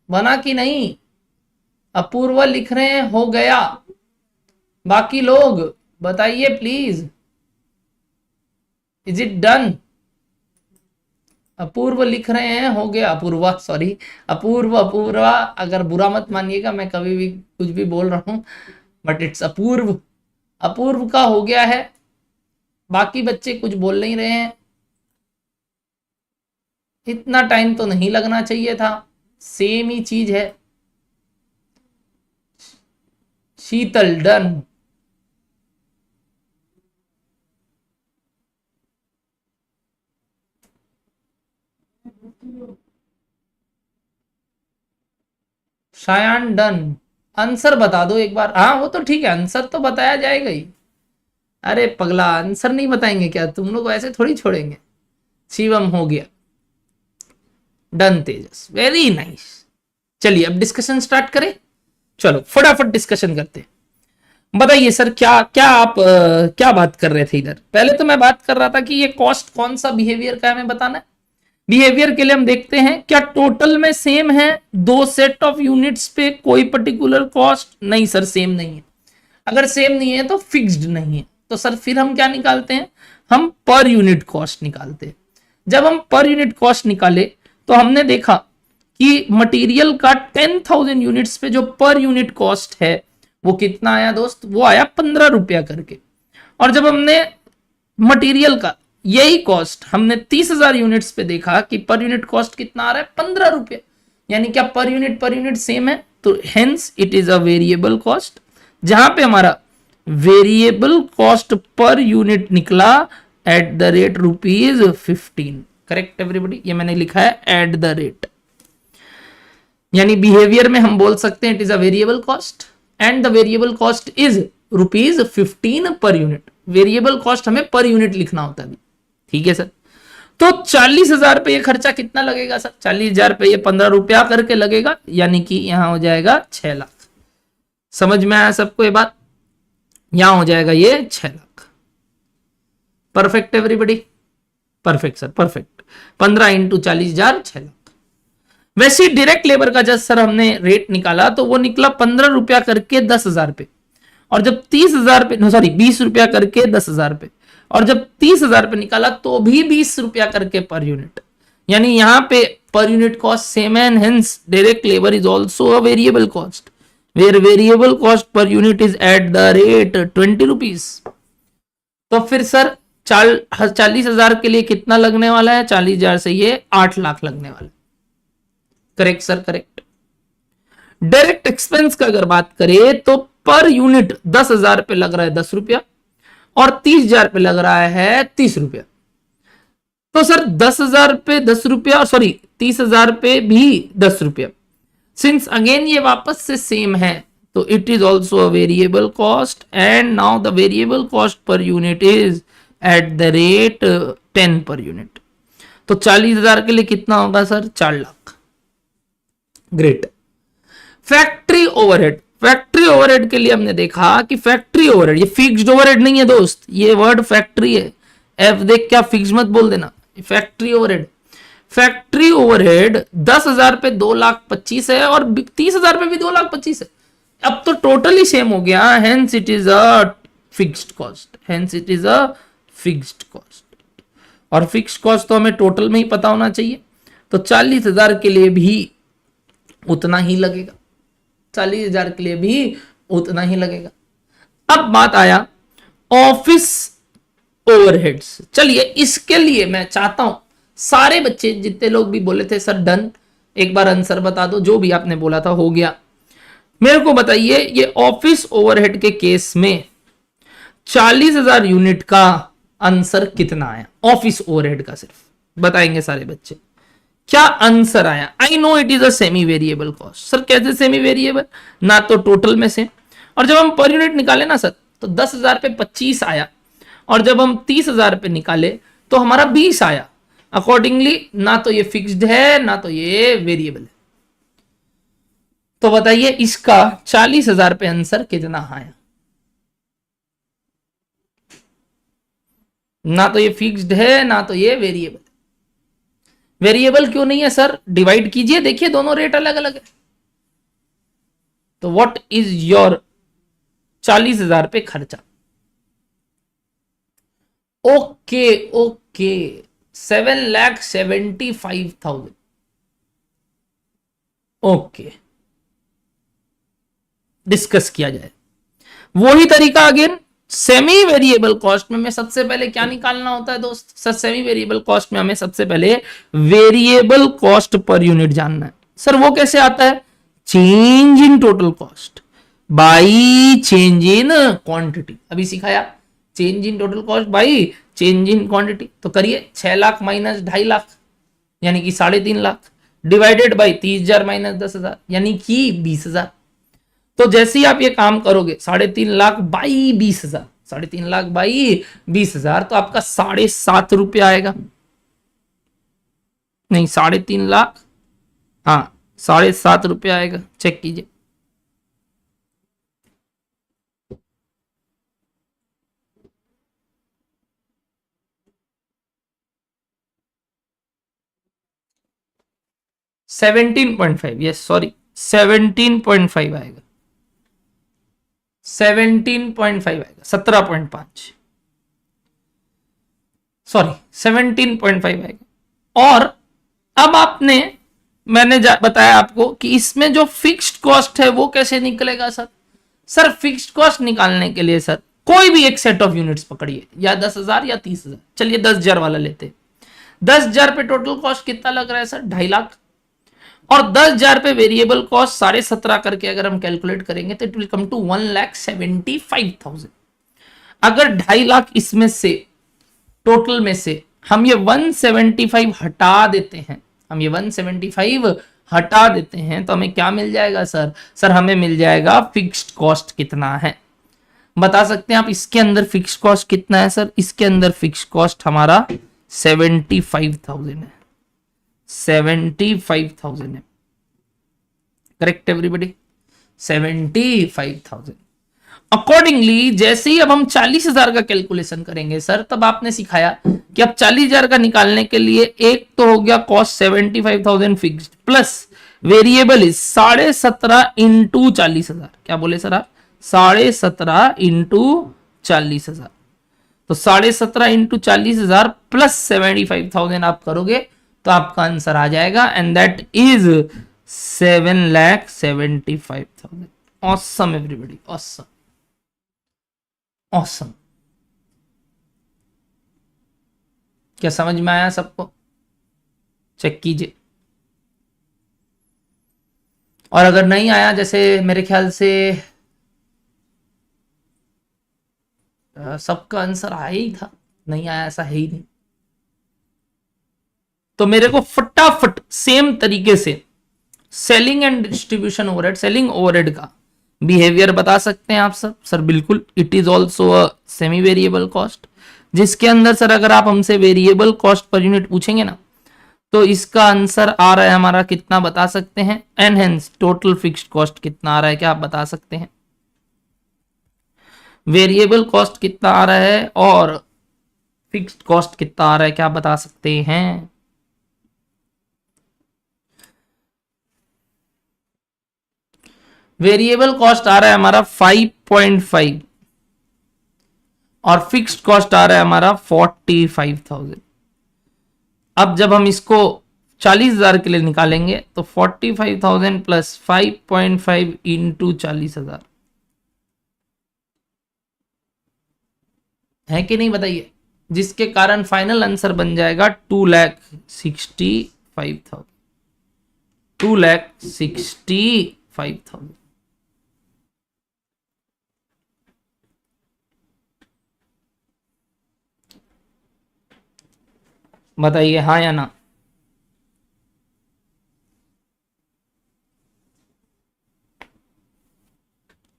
S1: बना कि नहीं? अपूर्व लिख रहे हैं हो गया, बाकी लोग बताइए प्लीज, इज इट डन? अपूर्व लिख रहे हैं हो गया, अपूर्वा सॉरी, अपूर्व अपूर्वा, अगर बुरा मत मानिएगा, मैं कभी भी कुछ भी बोल रहा हूं, बट इट्स अपूर्व, अपूर्व का हो गया है। बाकी बच्चे कुछ बोल नहीं रहे हैं, इतना टाइम तो नहीं लगना चाहिए था, सेम ही चीज है। शीतल डन, शायान डन। आंसर बता दो एक बार, हाँ वो तो ठीक है, आंसर तो बताया जाएगा ही। अरे पगला, आंसर नहीं बताएंगे क्या? तुम लोग ऐसे थोड़ी छोड़ेंगे। शिवम हो गया डन, तेजस वेरी नाइस। चलिए अब डिस्कशन स्टार्ट करें, चलो फटाफट डिस्कशन करते हैं। बताइए सर, क्या क्या आप क्या बात कर रहे थे इधर? पहले तो मैं बात कर रहा था कि ये कॉस्ट कौन सा बिहेवियर का हमें बताना है। बिहेवियर के लिए हम देखते हैं क्या टोटल में सेम है दो सेट ऑफ यूनिट्स पे कोई पर्टिकुलर कॉस्ट? नहीं सर, सेम नहीं है। अगर सेम नहीं है तो फिक्स्ड नहीं है, तो सर फिर हम क्या निकालते हैं? हम पर यूनिट कॉस्ट निकालते हैं। जब हम पर यूनिट कॉस्ट निकाले तो हमने देखा कि मटेरियल का 10,000 यूनिट्स पे जो पर यूनिट कॉस्ट है वो कितना आया दोस्त? वो आया 15 रुपया करके। और जब हमने मटेरियल का यही कॉस्ट हमने 30,000 यूनिट्स पे देखा कि पर यूनिट कॉस्ट कितना आ रहा है? 15 रुपया। यानी क्या पर यूनिट सेम है? तो hence it is a variable cost, जहां पे हमारा वेरिएबल कॉस्ट पर यूनिट निकला eight the rate ₹15। Correct everybody, ये मैंने लिखा है एट द रेट। यानी बिहेवियर में हम बोल सकते हैं it is a variable cost and the variable cost is ₹15 per unit. Variable cost हमें पर यूनिट लिखना होता है, ठीक है सर। तो 40,000 पे ये खर्चा कितना लगेगा सर? 40,000 पे ये 15 रुपया करके लगेगा, यानी कि यहां हो जाएगा 6 लाख। समझ में आया सबको ये बात? यहां हो जाएगा ये 6 lakh. Perfect everybody, perfect sir, perfect. 15 into 40,000 6 lakh. वैसे डायरेक्ट लेबर का जब सर हमने रेट निकाला तो वो निकला 15 रुपया करके 10,000 पे, और जब 30,000 पे, सॉरी 20 रुपया करके 10,000 पे, और जब 30,000 पे निकाला तो भी 20 रुपया करके पर यूनिट। यानी यहां पे पर यूनिट कॉस्ट सेम है, hence direct labour is also a variable cost, where variable cost per unit is at the rate 20 rupees. तो फिर सर 40,000 के लिए कितना लगने वाला है? 40,000 से ये 8 लाख लगने वाला है। Correct sir, correct. Direct expense का अगर बात करें तो पर यूनिट 10,000 पे लग रहा है 10 रुपया, और 30,000 पे लग रहा है 30 रुपया। तो सर 10,000 पे 10 रुपया, सॉरी 30,000 पे भी 10 रुपया। सिंस अगेन ये वापस से सेम है तो it is also a variable cost, and now the variable cost per unit is at the rate 10 per unit. तो 40,000 के लिए कितना होगा sir? 4 lakh. Great. Factory overhead, factory overhead के लिए हमने देखा कि फैक्ट्री ओवरहेड ये फिक्स्ड ओवरहेड नहीं है दोस्त, ये वर्ड फैक्ट्री है। एफ देख क्या फिक्स मत बोल देना, फैक्ट्री ओवरहेड। फैक्ट्री ओवरहेड 10,000 पे 2,25,000 है और 30,000 पे भी 2,25,000 है। अब तो टोटली सेम हो गया, hence it is a fixed cost, hence it is a fixed cost. और फिक्स्ड कॉस्ट तो हमें टोटल में ही पता होना चाहिए, तो 40,000 के लिए भी उतना ही लगेगा, 40,000 के लिए भी उतना ही लगेगा। अब बात आया ऑफिस ओवरहेड्स। चलिए इसके लिए मैं चाहता हूं सारे बच्चे जितने लोग भी बोले थे सर डन, एक बार आंसर बता दो, जो भी आपने बोला था हो गया। मेरे को बताइए ये ऑफिस ओवरहेड के केस में 40,000 यूनिट का आंसर कितना आया? ऑफिस ओवरहेड का सिर्फ बताएंगे सारे बच्चे, क्या आंसर आया? I know it is a semi variable cost. Sir कैसे सेमी वेरिएबल? ना तो टोटल में से, और जब हम पर यूनिट निकाले ना सर तो 10,000 पे 25 आया, और जब हम 30,000 पे निकाले तो हमारा 20 आया। अकॉर्डिंगली ना तो ये फिक्स्ड है ना तो ये वेरिएबल है। तो बताइए इसका 40,000 पे आंसर कितना आया? ना तो ये फिक्स्ड है ना तो ये वेरिएबल। वेरिएबल क्यों नहीं है सर? डिवाइड कीजिए, देखिए दोनों रेट अलग अलग है। तो व्हाट इज योर 40,000 पे खर्चा? Okay okay, 7,75,000। ओके, डिस्कस किया जाए। वही तरीका अगेन, सेमी वेरिएबल कॉस्ट में हमें सबसे पहले क्या निकालना होता है दोस्त? सर सेमी वेरिएबल कॉस्ट में हमें सबसे पहले वेरिएबल कॉस्ट पर यूनिट जानना है। सर वो कैसे आता है? Change in total cost by change in quantity. अभी सिखाया, change in total cost by change in quantity. तो करिए, 6 लाख माइनस 2.5 लाख यानी कि 3.5 लाख, डिवाइडेड बाई 30,000 माइनस 10,000 यानी कि 20,000। तो जैसे ही आप ये काम करोगे, 3.5 लाख बाई 20,000, 3.5 लाख बाई 20,000, तो आपका 7.5 आएगा। नहीं, 3.5 लाख, हाँ 7.5 आएगा। चेक कीजिए। $17.5, यस सॉरी 17.5 आएगा, 17.5 आएगा, 17.5 सॉरी 17.5 आएगा। और अब मैंने बताया आपको कि इसमें जो फिक्स्ड कॉस्ट है वो कैसे निकलेगा सर? सर फिक्स्ड कॉस्ट निकालने के लिए सर कोई भी एक सेट ऑफ यूनिट्स पकड़िए, या 10,000 या 30,000, चलिए 10,000 वाला लेते हैं। 10,000 पे टोटल कॉस्ट कितना लग रहा है सर? 2.5 लाख। और 10,000 पे वेरिएबल कॉस्ट 17.5 करके अगर हम कैलकुलेट करेंगे तो इट विल कम टू 1,75,000। अगर 2.5 लाख इसमें से, टोटल में से हम ये 175 हटा देते हैं, हम ये 175 हटा देते हैं, तो हमें क्या मिल जाएगा सर? सर हमें मिल जाएगा फिक्स्ड कॉस्ट कितना है। बता सकते हैं आप इसके अंदर फिक्स्ड कॉस्ट कितना है सर? इसके अंदर फिक्स्ड कॉस्ट हमारा 75,000 है, 75,000 है। Correct everybody, 75,000। अकॉर्डिंगली जैसे ही अब हम 40,000 का कैलकुलेशन करेंगे सर, तब आपने सिखाया कि अब 40,000 का निकालने के लिए एक तो हो गया cost 75,000 fixed, plus variable is 17.5 into 40,000। क्या बोले सर आप? 17.5 इंटू 40,000। तो 17.5 इंटू 40,000 प्लस 75,000 आप करोगे तो आपका आंसर आ जाएगा, and that is 7,75,000। Awesome everybody, awesome awesome. क्या समझ में आया सबको? चेक कीजिए। और अगर नहीं आया, जैसे मेरे ख्याल से सबका आंसर आया ही था, नहीं आया ऐसा है ही नहीं, तो मेरे को फटाफट सेम तरीके से selling and distribution overhead, selling overhead का बिहेवियर बता सकते हैं आप सब? सर बिल्कुल, it is also a semi variable cost, जिसके अंदर सर अगर आप हमसे वेरिएबल कॉस्ट पर यूनिट पूछेंगे ना, तो इसका आंसर आ रहा है हमारा कितना, बता सकते हैं? And hence total fixed cost कितना आ रहा है, क्या आप बता सकते हैं? वेरिएबल कॉस्ट कितना आ रहा है और फिक्स्ड कॉस्ट कितना आ रहा है, क्या आप बता सकते हैं? वेरिएबल कॉस्ट आ रहा है हमारा 5.5 और फिक्स्ड कॉस्ट आ रहा है हमारा 45,000। अब जब हम इसको 40,000 के लिए निकालेंगे तो 45,000 प्लस 5.5 इंटू 40,000 है कि नहीं बताइए, जिसके कारण फाइनल आंसर बन जाएगा 2,65,000, 2,65,000। बताइए हाँ या ना?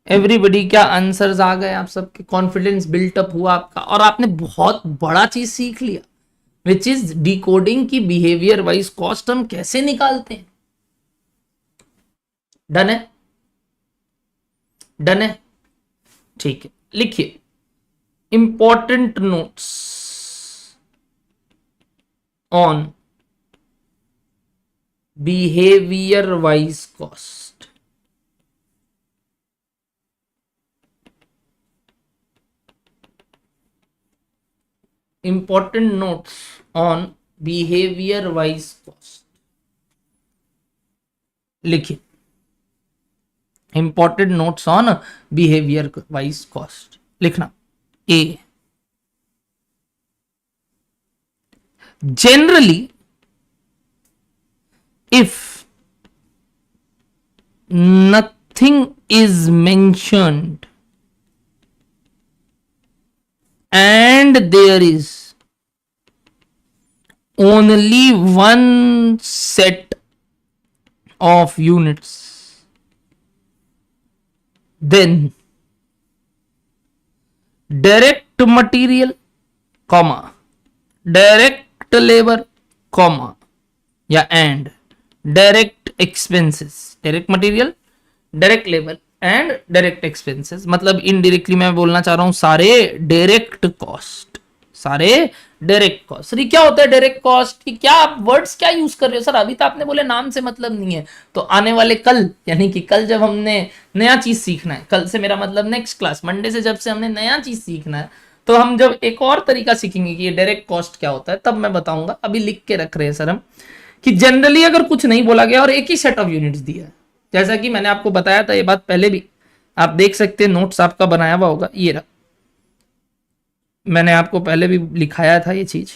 S1: एवरीबडी, क्या आंसर्स आ गए आप सबके? कॉन्फिडेंस बिल्टअप हुआ आपका, और आपने बहुत बड़ा चीज सीख लिया, विच इज डिकोडिंग की बिहेवियर वाइज कॉस्ट हम कैसे निकालते हैं। डन है? डन है, ठीक है। लिखिए important notes on behaviour wise cost. Important notes on behaviour wise cost लिखिए। Important notes on behaviour wise cost लिखना। Uh, generally if nothing is mentioned and there is only one set of units, then direct material comma direct labour comma या and direct expenses, direct material, direct labour and direct expenses, मतलब indirectly मैं बोलना चाह रहा हूं सारे direct cost, सारे direct cost. Sir क्या होता है डायरेक्ट कॉस्ट की, क्या आप वर्ड्स क्या यूज कर रहे हो सर? अभी तो आपने बोले नाम से मतलब नहीं है, तो आने वाले कल यानी कि कल जब हमने नया चीज सीखना है, कल से मेरा मतलब नेक्स्ट क्लास मंडे से जब से हमने नया चीज सीखना है, तो हम जब एक और तरीका सीखेंगे कि ये डायरेक्ट कॉस्ट क्या होता है तब मैं बताऊंगा। अभी लिख के रख रहे हैं सर हम कि जनरली अगर कुछ नहीं बोला गया और एक ही सेट ऑफ यूनिट्स दिया है, जैसा कि मैंने आपको बताया था, ये बात पहले भी आप देख सकते हैं, नोट्स आपका बनाया हुआ होगा, ये रहा, मैंने आपको पहले भी लिखाया था ये चीज,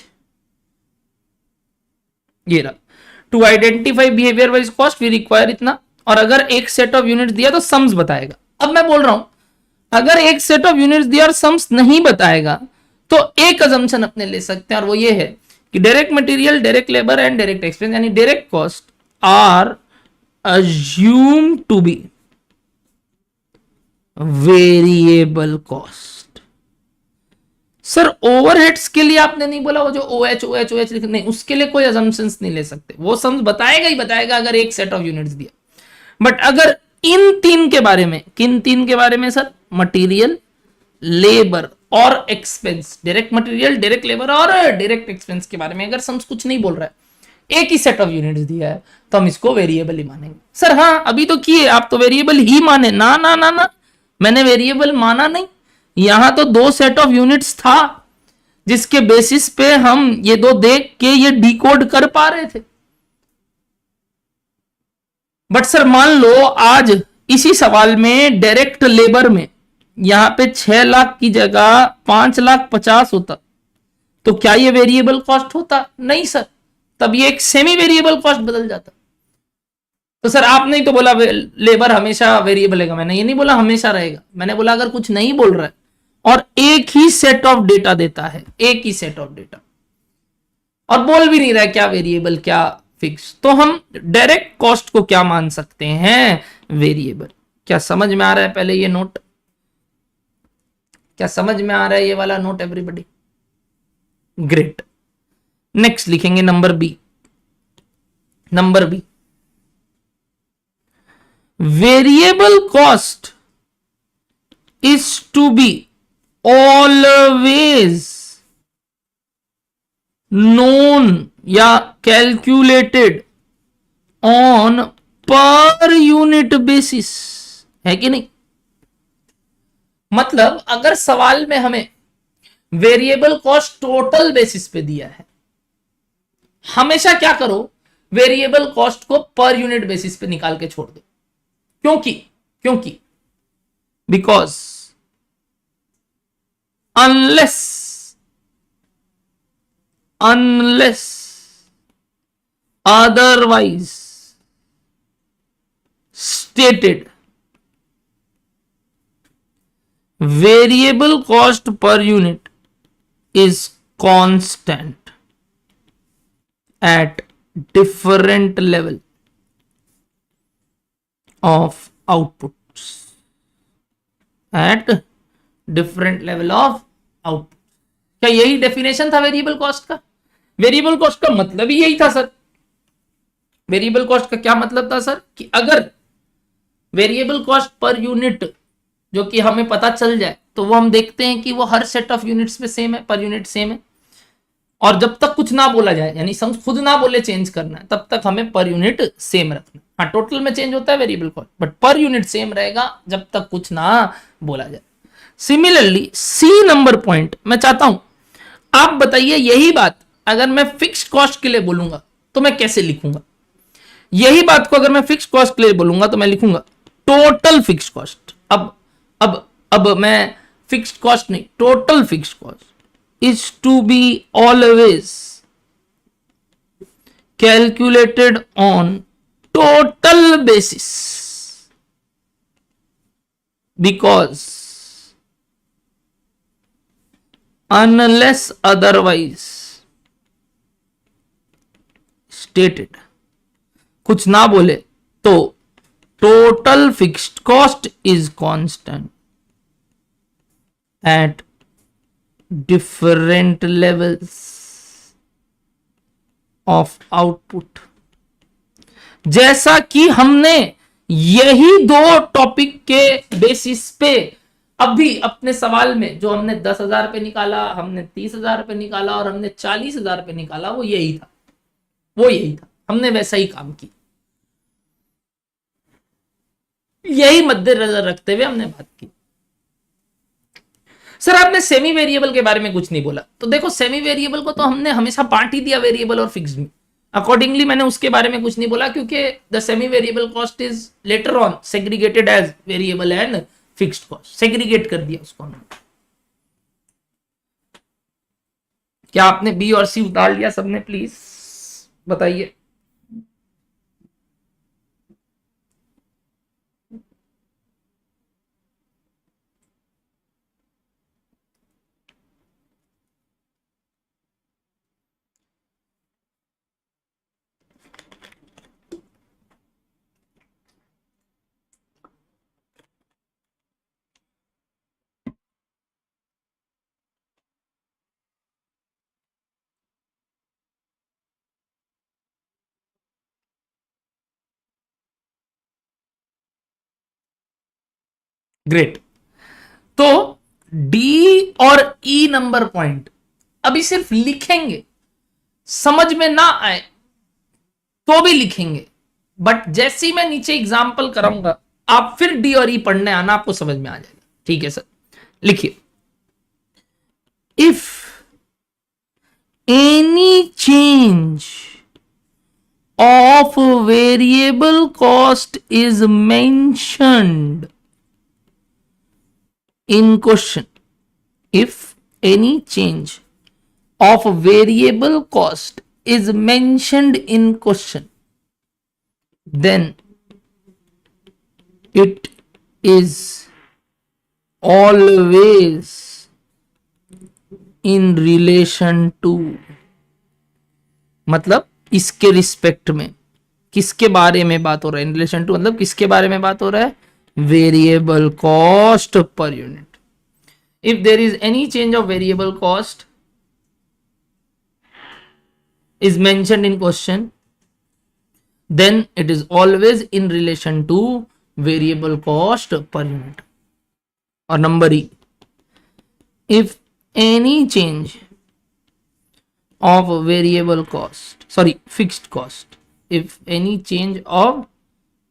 S1: ये रहा। To identify behaviour wise cost we require इतना, और अगर एक सेट ऑफ यूनिट्स दिया तो सम्स बताएगा। अब मैं बोल रहा हूं अगर एक सेट ऑफ यूनिट्स दिया और सम्स नहीं बताएगा तो एक अजम्पशन अपने ले सकते हैं, और वो ये है कि direct material, direct labour and direct expense यानी direct cost are assume to be variable cost. Sir overheads के लिए आपने नहीं बोला वो जो OH OH OH लिख, नहीं, उसके लिए कोई अजम्पशंस नहीं ले सकते, वो सम्स बताएगा ही बताएगा अगर एक सेट ऑफ यूनिट्स दिया। बट अगर इन तीन के बारे में, किन तीन के बारे में सर? मटेरियल, लेबर और expense, direct material, direct labour और डायरेक्ट एक्सपेंस के बारे में अगर सम्स कुछ नहीं बोल रहा है, एक ही सेट ऑफ यूनिट्स दिया है, तो हम इसको वेरिएबल ही मानेंगे। सर हाँ अभी तो किए आप, तो वेरिएबल ही माने ना ना ना ना, मैंने वेरिएबल माना नहीं, यहां तो दो सेट ऑफ यूनिट्स था जिसके बेसिस पे हम ये दो देख के ये डिकोड कर पा रहे थे। बट सर मान लो आज इसी सवाल में डायरेक्ट लेबर में यहां पे 6 लाख की जगह 5,50,000 होता, तो क्या ये वेरिएबल कॉस्ट होता? नहीं सर, तब ये एक सेमी वेरिएबल कॉस्ट बदल जाता। तो सर आपने ही तो बोला लेबर हमेशा वेरिएबल रहेगा, मैंने ये नहीं बोला हमेशा रहेगा, मैंने बोला अगर कुछ नहीं बोल रहा है और एक ही सेट ऑफ डेटा देता है, एक ही सेट ऑफ डेटा, और बोल भी नहीं रहा है क्या वेरिएबल क्या फिक्स, तो हम डायरेक्ट कॉस्ट को क्या मान सकते हैं? वेरिएबल। क्या समझ में आ रहा है पहले ये नोट? क्या समझ में आ रहा है ये वाला नोट एवरीबॉडी? ग्रेट। नेक्स्ट लिखेंगे number B. Number B, variable cost is to be always known या calculated on per unit basis, है कि नहीं? मतलब अगर सवाल में हमें वेरिएबल कॉस्ट टोटल बेसिस पे दिया है, हमेशा क्या करो, वेरिएबल कॉस्ट को पर यूनिट बेसिस पे निकाल के छोड़ दो। क्योंकि because unless otherwise stated, variable cost per unit is constant at different level of outputs, at different level of output। क्या यही डेफिनेशन था वेरिएबल कॉस्ट का? वेरिएबल कॉस्ट का मतलब ही यही था सर। वेरिएबल कॉस्ट का क्या मतलब था सर? कि अगर वेरिएबल कॉस्ट पर यूनिट जो कि हमें पता चल जाए, तो वो हम देखते हैं कि वो हर सेट ऑफ यूनिट्स में सेम है, पर यूनिट सेम है। और जब तक कुछ ना बोला जाए, यानी सम खुद ना बोले चेंज करना है, तब तक हमें पर यूनिट सेम रखना। हाँ, टोटल में चेंज होता है variable cost, but per unit same रहेगा जब तक कुछ ना बोला जाए। सिमिलरली सी नंबर पॉइंट मैं चाहता हूं आप बताइए, यही बात अगर मैं फिक्स्ड कॉस्ट के लिए बोलूंगा तो मैं कैसे लिखूंगा? यही बात को अगर मैं फिक्स्ड कॉस्ट के लिए बोलूंगा तो मैं लिखूंगा टोटल फिक्स्ड कॉस्ट। अब मैं फिक्स्ड कॉस्ट नहीं, total fixed cost is to be always calculated on total basis, because unless otherwise stated, कुछ ना बोले तो total fixed cost is constant at different levels of output। जैसा कि हमने यही दो टॉपिक के बेसिस पे अभी अपने सवाल में जो हमने 10,000 पे निकाला, हमने 30,000 पे निकाला और हमने 40,000 पे निकाला, वो यही था, वो यही था, हमने वैसा ही काम किया। यही मद्देनजर रखते हुए हमने बात की। सर आपने सेमी वेरिएबल के बारे में कुछ नहीं बोला, तो देखो सेमी वेरिएबल को तो हमने हमेशा बांट ही दिया वेरिएबल और फिक्स्ड में। अकॉर्डिंगली मैंने उसके बारे में कुछ नहीं बोला, क्योंकि the semi variable cost is later on segregated as variable and fixed cost, segregate कर दिया उसको हमने। क्या आपने बी और सी उतार लिया सबने? प्लीज बताइए। ग्रेट। तो डी और ई नंबर पॉइंट अभी सिर्फ लिखेंगे, समझ में ना आए तो भी लिखेंगे, बट जैसे ही मैं नीचे एग्जाम्पल कराऊंगा आप फिर डी और ई पढ़ने आना, आपको समझ में आ जाएगा। ठीक है सर, लिखिए। If any change of variable cost is mentioned in question, if any change of variable cost is mentioned in question, then it is always in relation to, मतलब इसके रिस्पेक्ट में, किसके बारे में बात हो रहा है? इन रिलेशन टू मतलब किसके बारे में बात हो रहा है? Variable cost per unit. If there is any change of variable cost is mentioned in question, then it is always in relation to variable cost per unit. और number E, if any change of variable cost, sorry, fixed cost, if any change of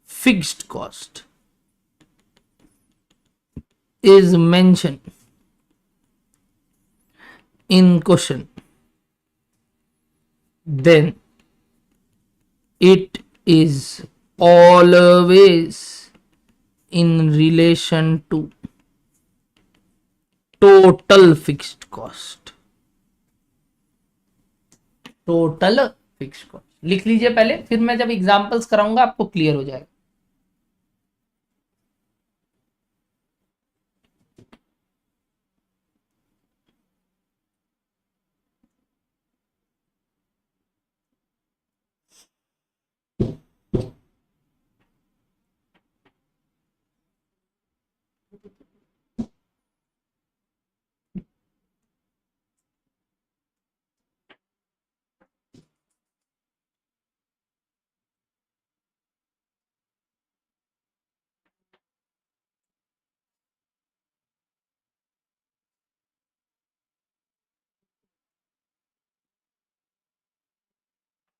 S1: fixed cost is mentioned in question, then it is always in relation to total fixed cost। Total fix cost लिख लीजिए पहले, फिर मैं जब examples कराऊंगा आपको clear हो जाएगा।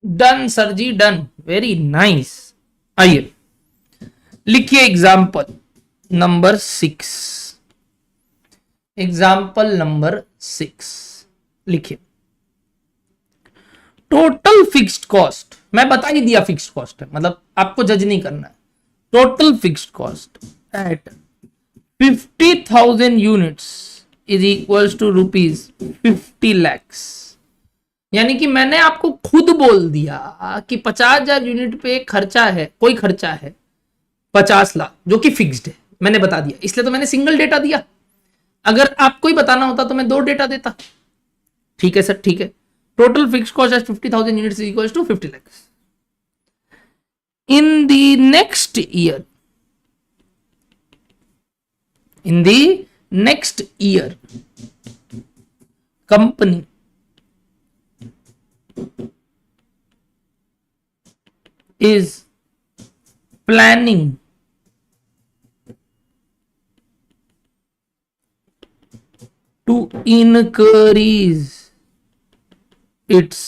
S1: डन सर जी, डन, वेरी नाइस। आइए लिखिए एग्जाम्पल नंबर 6। एग्जाम्पल नंबर 6 लिखिए। टोटल फिक्स्ड कॉस्ट, मैं बता ही दिया फिक्स्ड कॉस्ट है, मतलब आपको जज नहीं करना है। Total fixed cost at 50,000 units is equals to rupees 50 lakhs। यानी कि मैंने आपको खुद बोल दिया कि 50,000 यूनिट पे खर्चा है, कोई खर्चा है 50 लाख जो कि फिक्स्ड है, मैंने बता दिया, इसलिए तो मैंने सिंगल डेटा दिया। अगर आपको ही बताना होता तो मैं 2 डेटा देता। ठीक है सर, ठीक है। Total fixed cost at 50,000 units is equals to 50 lakhs। In the next year, company is planning to increase its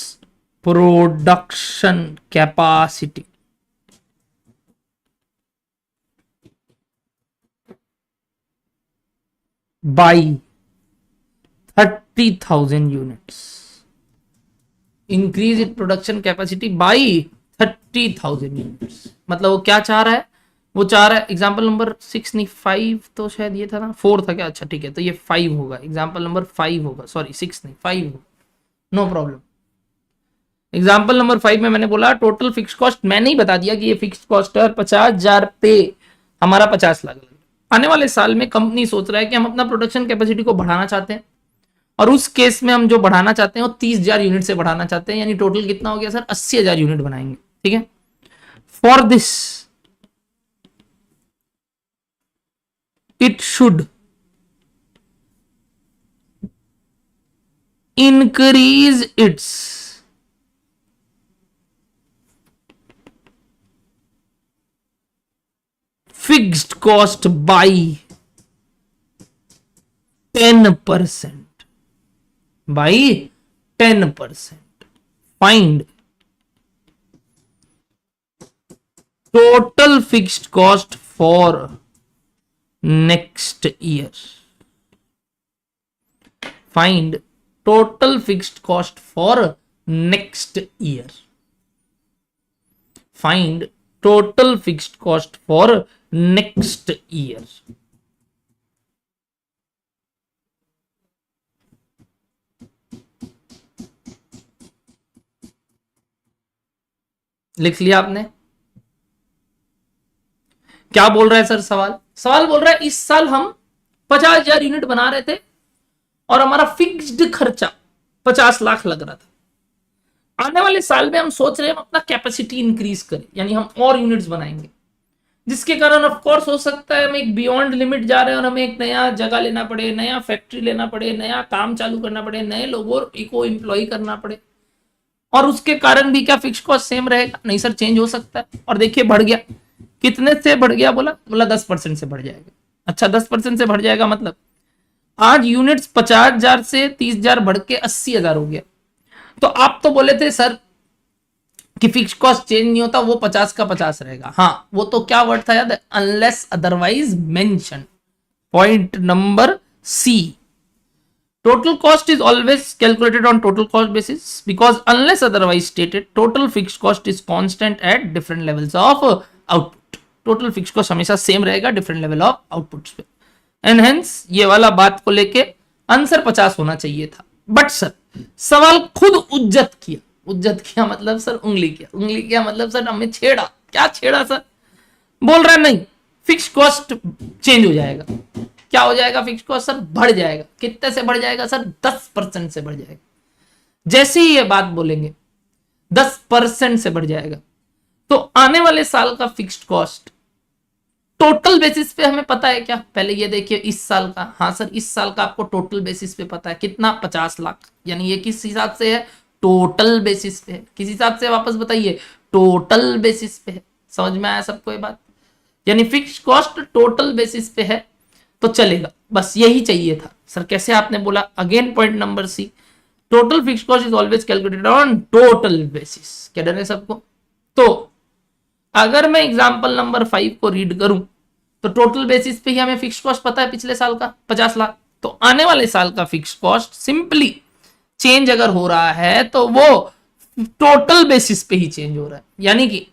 S1: production capacity by 30,000 units। Increase its production capacity by 30,000 units। मतलब वो क्या चाह रहा है? वो चाह रहा है, एग्जाम्पल नंबर 6 नहीं 5 तो शायद ये था ना, 4 था क्या? अच्छा ठीक है, तो ये 5 होगा, एग्जाम्पल नंबर 5 होगा, सॉरी 6 नहीं 5 होगा, नो प्रॉब्लम। एग्जाम्पल नंबर 5 में मैंने बोला टोटल फिक्स कॉस्ट, मैंने ही बता दिया कि ये फिक्स कॉस्ट है 50,000 पे हमारा 50 लाख। आने वाले साल में कंपनी सोच रहा है कि हम अपना प्रोडक्शन कैपेसिटी को बढ़ाना चाहते हैं, और उस केस में हम जो बढ़ाना चाहते हैं वो 30,000 यूनिट से बढ़ाना चाहते हैं, यानी टोटल कितना हो गया सर? 80,000 यूनिट बनाएंगे। ठीक है, for this it should increase its fixed cost by 10%, by 10%। find total fixed cost for next year। find total fixed cost for next year। find total fixed cost for next year। लिख लिया आपने? क्या बोल रहा है sir सवाल? सवाल बोल रहा है इस साल हम 50,000 यूनिट बना रहे थे और हमारा फिक्स्ड खर्चा 50 लाख लग रहा था। आने वाले साल में हम सोच रहे हैं हम अपना कैपेसिटी इंक्रीज करें, यानी हम और यूनिट्स बनाएंगे, जिसके कारण ऑफ कोर्स हो सकता है हम एक बियॉन्ड लिमिट जा रहे हैं और हमें एक नया जगह लेना पड़े, नया फैक्ट्री लेना पड़े, नया काम चालू करना पड़े, नए लोगों को एम्प्लॉय करना पड़े, और उसके कारण भी क्या फिक्स कॉस्ट सेम रहेगा? नहीं सर, चेंज हो सकता है। और देखिए बढ़ गया, कितने से बढ़ गया? बोला 10% से बढ़ जाएगा। अच्छा 10% से बढ़ जाएगा, मतलब आज यूनिट्स 50,000 से 30,000 बढ़ के 80,000 हो गया। तो आप तो बोले थे सर कि फिक्स कॉस्ट चेंज नहीं होता, वो 50 का 50 रहेगा। हाँ, वो तो क्या वर्ड था याद है? Unless otherwise mention. Point number C, total cost is always calculated on total cost basis because unless otherwise stated total fixed cost is constant at different levels of output। total fixed cost हमेशा same रहेगा different level of outputs पे, and hence ये वाला बात को लेके answer 50 होना चाहिए था। बट सर सवाल खुद उज्जत किया मतलब सर उंगली किया मतलब सर हमें छेड़ा। क्या छेड़ा सर? बोल रहा है नहीं फिक्स कॉस्ट चेंज हो जाएगा। क्या हो जाएगा? फिक्स कॉस्ट सर बढ़ जाएगा। कितने से बढ़ जाएगा सर? 10% से बढ़ जाएगा। जैसे ही ये बात बोलेंगे 10% से बढ़ जाएगा, तो आने वाले साल का फिक्स्ड कॉस्ट टोटल बेसिस पे हमें पता है क्या? पहले ये देखिए इस साल का। हाँ सर, इस साल का आपको टोटल बेसिस पे पता है कितना? 50 लाख। यानी ये किस हिसाब से है? टोटल बेसिस पे है। किस हिसाब से? वापस बताइए। टोटल बेसिस पे है। समझ में आया सबको ये बात? यानी फिक्स कॉस्ट टोटल बेसिस पे है तो चलेगा, बस यही चाहिए था। सर कैसे आपने बोला? Again point number C, total fix cost is always calculated on total basis. क्या डर है सबको? तो अगर मैं एग्जांपल नंबर 5 को रीड करूं तो टोटल बेसिस पे ही हमें फिक्स कॉस्ट पता है पिछले साल का 50 लाख, तो आने वाले साल का फिक्स कॉस्ट सिंपली चेंज अगर हो रहा है तो वो टोटल बेसिस पे ही चेंज हो रहा है, यानी कि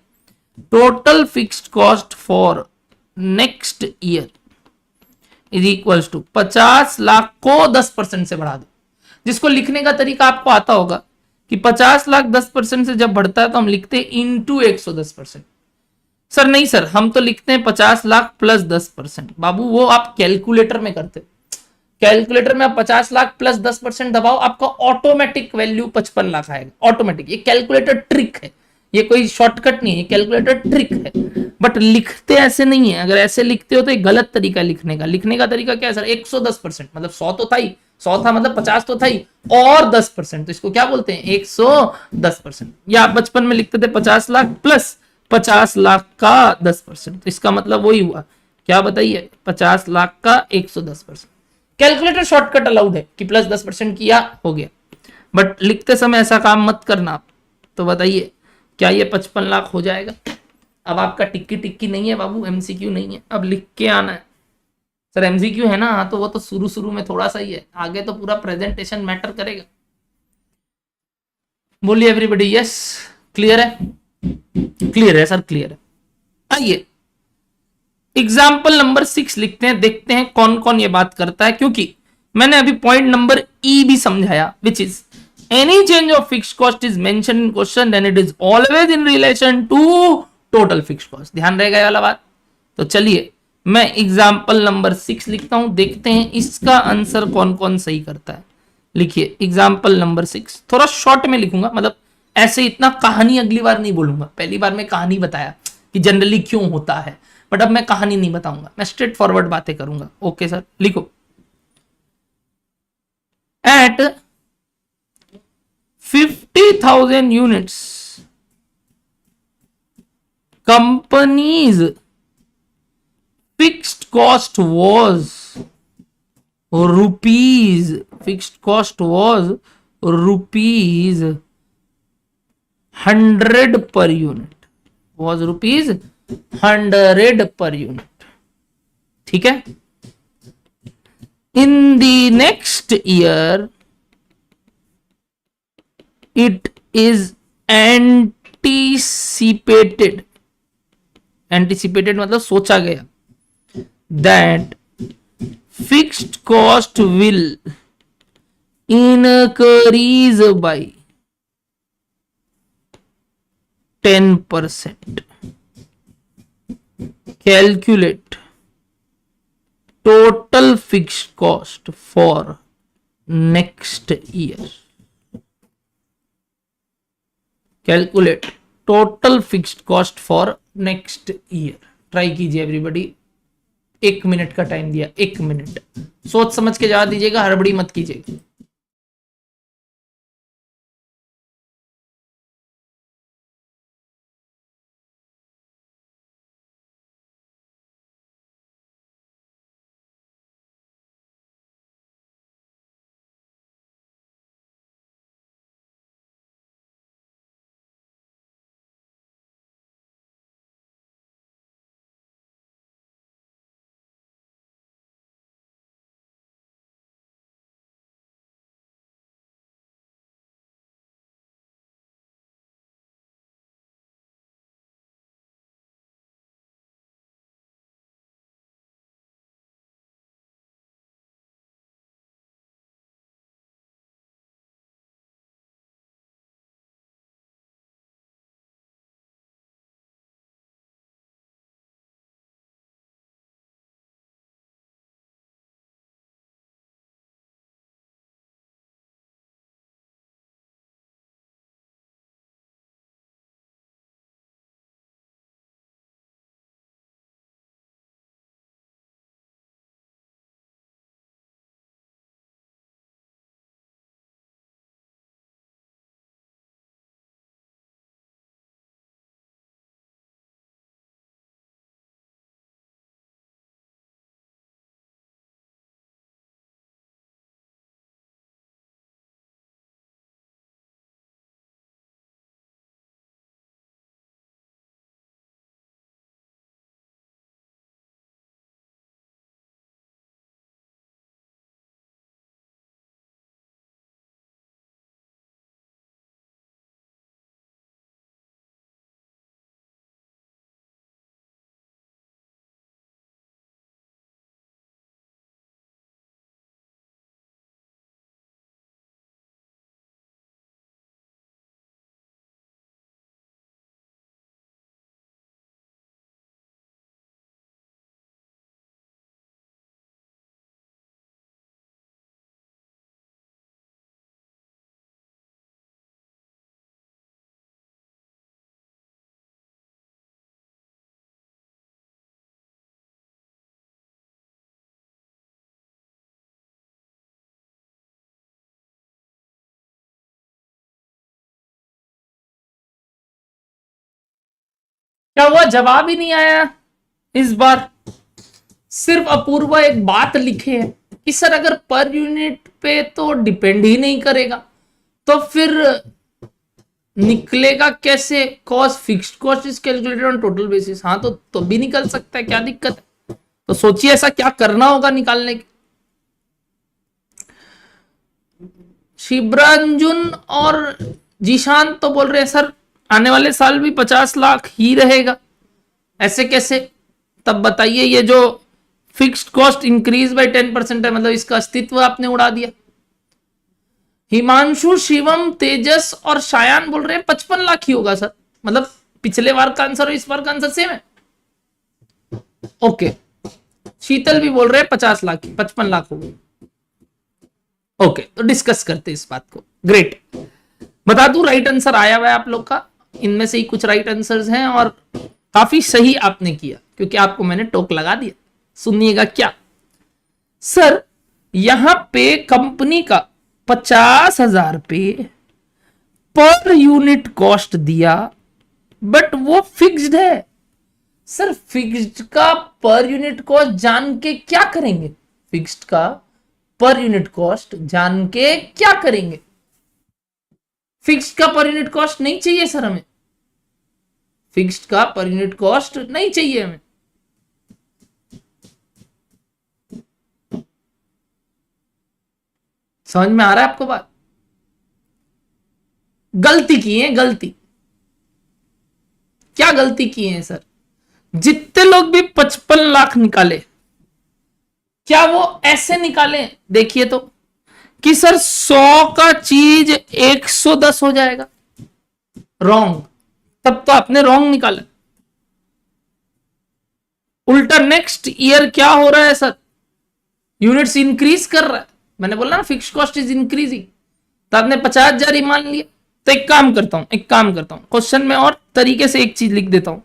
S1: total fixed cost for next year is equals to 50 lakh को 10% से बढ़ा दो। जिसको लिखने का तरीका आपको आता होगा कि 50 लाख 10% से जब बढ़ता है तो हम लिखते हैं इंटू 110%। सर नहीं सर, हम तो लिखते हैं 50 लाख प्लस 10%। बाबू वो आप कैलकुलेटर में करते, कैलकुलेटर में आप 50 लाख प्लस 10% दबाओ, आपका ऑटोमेटिक वैल्यू 55 लाख आएगा ऑटोमेटिक। ये कैलकुलेटर ट्रिक है, ये कोई शॉर्टकट नहीं है, कैलकुलेटर ट्रिक है। बट लिखते ऐसे नहीं है, अगर ऐसे लिखते हो तो एक गलत तरीका लिखने का। लिखने का तरीका क्या है सर? 110%, मतलब 100 तो था ही, 100 था मतलब 50 तो था ही, और 10%, तो इसको क्या बोलते हैं? 110%। या आप बचपन में लिखते थे 50 लाख प्लस 50 लाख का 10%, तो इसका मतलब वही हुआ। क्या बताइए? 50 लाख का 110%। कैलकुलेटर शॉर्टकट अलाउड है कि प्लस 10% किया हो गया, बट लिखते समय ऐसा काम मत करना आप। तो बताइए क्या ये 55 लाख हो जाएगा? अब आपका टिक्की टिक्की नहीं है बाबू, एमसीक्यू नहीं है, अब लिख के आना है। सर एमसीक्यू है ना? हाँ, तो वो तो शुरू शुरू में थोड़ा सा ही है, आगे तो पूरा प्रेजेंटेशन मैटर करेगा। बोलिए एवरीबॉडी यस, क्लियर है? क्लियर है सर, क्लियर है। आइए एग्जाम्पल नंबर 6 लिखते हैं, देखते हैं कौन कौन ये बात करता है। क्योंकि मैंने अभी पॉइंट नंबर ई भी समझाया, which is any change of fix cost is mention in question then it is always in relation to total fix cost. ध्यान रहेगा ये वाला बात। तो चलिए मैं एग्जाम्पल नंबर 6 लिखता हूं, देखते हैं इसका आंसर कौन कौन सही करता है। लिखिए एग्जाम्पल नंबर 6, थोड़ा शॉर्ट में लिखूंगा, मतलब ऐसे इतना कहानी अगली बार नहीं बोलूंगा। पहली बार मैं कहानी बताया कि जनरली क्यों होता है, बट अब मैं कहानी नहीं बताऊंगा, मैं स्ट्रेट फॉरवर्ड बातें करूंगा। ओके सर, लिखो। At 50,000 units companies fixed cost was rupees, fixed cost was rupees 100 per unit, was rupees 100 per unit। ठीक है। in the next year it is anticipated, anticipated मतलब सोचा गया, that fixed cost will increase by 10%। Calculate total fixed cost for next year। Calculate total fixed cost for next year। Try कीजिए everybody, 1 minute का time दिया, 1 minute सोच समझ के जवाब दीजिएगा, हड़बड़ी मत कीजिएगा। क्या हुआ, जवाब ही नहीं आया इस बार। सिर्फ अपूर्वा एक बात लिखे है कि सर अगर पर यूनिट पे तो डिपेंड ही नहीं करेगा, तो फिर निकलेगा कैसे, cost fixed cost is calculated on total basis. हाँ तो भी निकल सकता है, क्या दिक्कत है। तो सोचिए ऐसा क्या करना होगा निकालने के। शिब्रांजुन और जीशान तो बोल रहे हैं सर आने वाले साल भी 50 लाख ही रहेगा, ऐसे कैसे। तब बताइए, ये जो फिक्स्ड कॉस्ट इंक्रीज बाय 10% है, मतलब इसका अस्तित्व आपने उड़ा दिया। हिमांशु, शिवम, तेजस और शायान बोल रहे हैं 55 लाख ही होगा सर, मतलब पिछले बार का आंसर और इस बार का आंसर सेम है। ओके, शीतल भी बोल रहे हैं 50 लाख ही, 55 लाख हो गए। ओके, तो डिस्कस करते इस बात को। ग्रेट, बता दूं राइट आंसर आया हुआ है आप लोग का, इनमें से ही कुछ राइट आंसर्स हैं और काफी सही आपने किया क्योंकि आपको मैंने टोक लगा दिया। सुनिएगा क्या सर, यहां पे कंपनी का 50,000 पे पर यूनिट कॉस्ट दिया, बट वो फिक्स्ड है। सर फिक्स्ड का पर यूनिट कॉस्ट जान के क्या करेंगे, फिक्स्ड का पर यूनिट कॉस्ट जान के क्या करेंगे। फिक्स्ड का पर यूनिट कॉस्ट नहीं चाहिए सर हमें, फिक्स्ड का पर यूनिट कॉस्ट नहीं चाहिए हमें। समझ में आ रहा है आपको बात। गलती की है, गलती क्या गलती की है सर, जितने लोग भी 55 लाख निकाले क्या वो ऐसे निकाले, देखिए तो कि सर 100 का चीज 110 हो जाएगा, रॉन्ग। तब तो आपने रॉन्ग निकाला। उल्टा नेक्स्ट ईयर क्या हो रहा है सर, यूनिट्स इंक्रीज कर रहा है, मैंने बोला ना फिक्स्ड कॉस्ट इज इंक्रीजिंग, तो आपने 50,000 ही मान लिया। तो एक काम करता हूं क्वेश्चन में और तरीके से एक चीज लिख देता हूं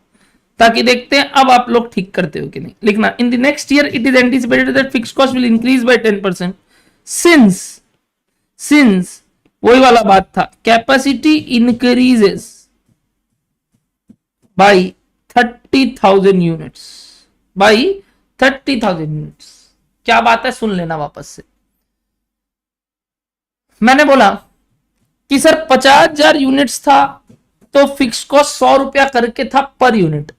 S1: ताकि देखते हैं अब आप लोग ठीक करते हो कि नहीं। लिखना, in the next year it is anticipated that fixed cost will increase by 10% since वही वाला बात था, capacity increases by 30,000 units, by 30,000 units. क्या बात है, सुन लेना वापस से। मैंने बोला कि सर 50,000 यूनिट्स था तो फिक्स कॉस्ट 100 रुपया करके था पर यूनिट,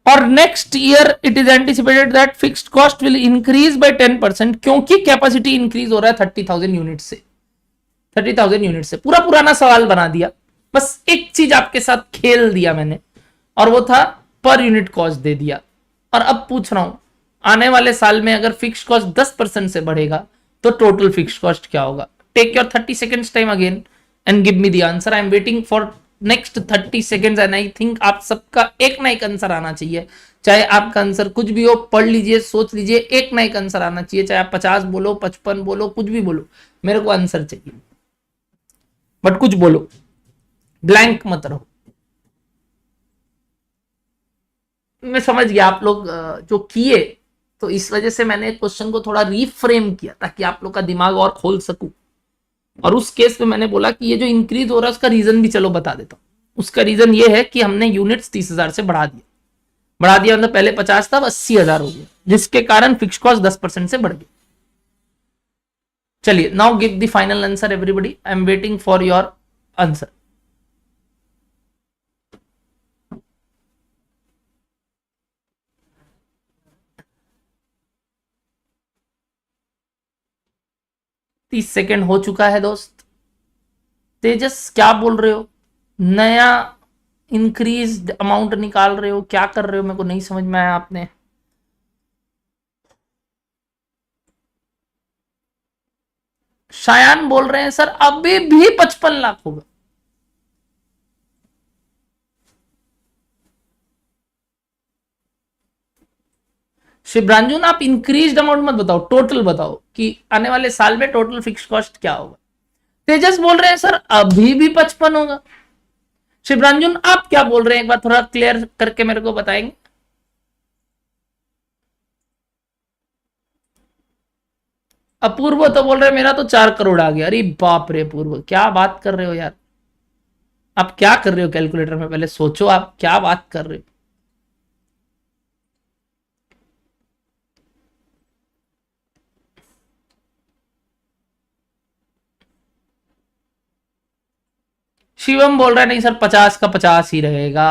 S1: और next year it is anticipated that fixed cost will increase by 10% क्योंकि कैपेसिटी इंक्रीज हो रहा है 30,000 यूनिट से। 30,000 यूनिट से पूरा पुराना सवाल बना दिया, बस एक चीज आपके साथ खेल दिया मैंने और वो था पर यूनिट कॉस्ट दे दिया। और अब पूछ रहा हूं आने वाले साल में अगर फिक्स्ड कॉस्ट 10% से बढ़ेगा तो टोटल फिक्स्ड कॉस्ट क्या होगा। Take your 30 seconds time again and give me the answer. I am waiting for next 30 seconds and I think आप सबका एक ना एक आंसर आना चाहिए, चाहे आपका आंसर कुछ भी हो, पढ़ लीजिए, सोच लीजिए, एक ना एक आंसर आना चाहिए, चाहे आप 50 बोलो, 55 बोलो, कुछ भी बोलो, मेरे को आंसर चाहिए, बट कुछ बोलो, ब्लैंक मत रहो। मैं समझ गया आप लोग जो किए, तो इस वजह से मैंने क्वेश्चन को थोड़ा रीफ्रेम किया ताकि आप लोग का दिमाग और खोल सकूं। और उस केस में मैंने बोला कि ये जो इंक्रीज हो रहा है उसका रीजन भी चलो बता देता हूं। उसका रीजन ये है कि हमने यूनिट्स 30,000 से बढ़ा दिया मतलब पहले 50 था, 80,000 हो गया, जिसके कारण फिक्स कॉस्ट 10% से बढ़ गई। चलिए, now give the final answer everybody, I am waiting for your answer. तीस सेकेंड हो चुका है दोस्त। तेजस क्या बोल रहे हो, नया इंक्रीज अमाउंट निकाल रहे हो, क्या कर रहे हो, मेरे को नहीं समझ में आया आपने। शायान बोल रहे हैं सर अभी भी 55 लाख होगा। शिवरांजुन आप इंक्रीज अमाउंट मत बताओ, टोटल बताओ कि आने वाले साल में टोटल फिक्स कॉस्ट क्या होगा। तेजस बोल रहे हैं सर अभी भी 55 होगा। शिवरांजुन आप क्या बोल रहे हैं, एक बार थोड़ा क्लियर करके मेरे को बताएंगे। अपूर्व तो बोल रहे मेरा तो 4 करोड़ आ गया। अरे बाप रे पूर्व, क्या बात कर रहे हो यार, आप क्या कर रहे हो कैलकुलेटर में, पहले सोचो आप क्या बात कर रहे हो। शिवम बोल रहा है नहीं सर 50 का 50 ही रहेगा।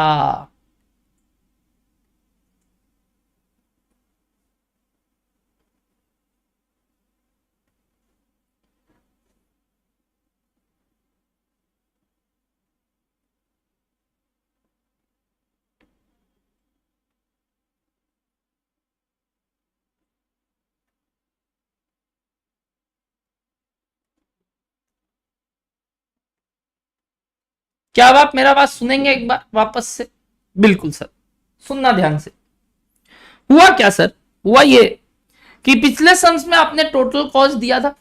S1: क्या आप मेरा बात सुनेंगे एक बार वापस से? बिल्कुल सर, सुनना ध्यान से। हुआ क्या सर, हुआ ये कि पिछले सम्स में आपने टोटल कॉस्ट दिया था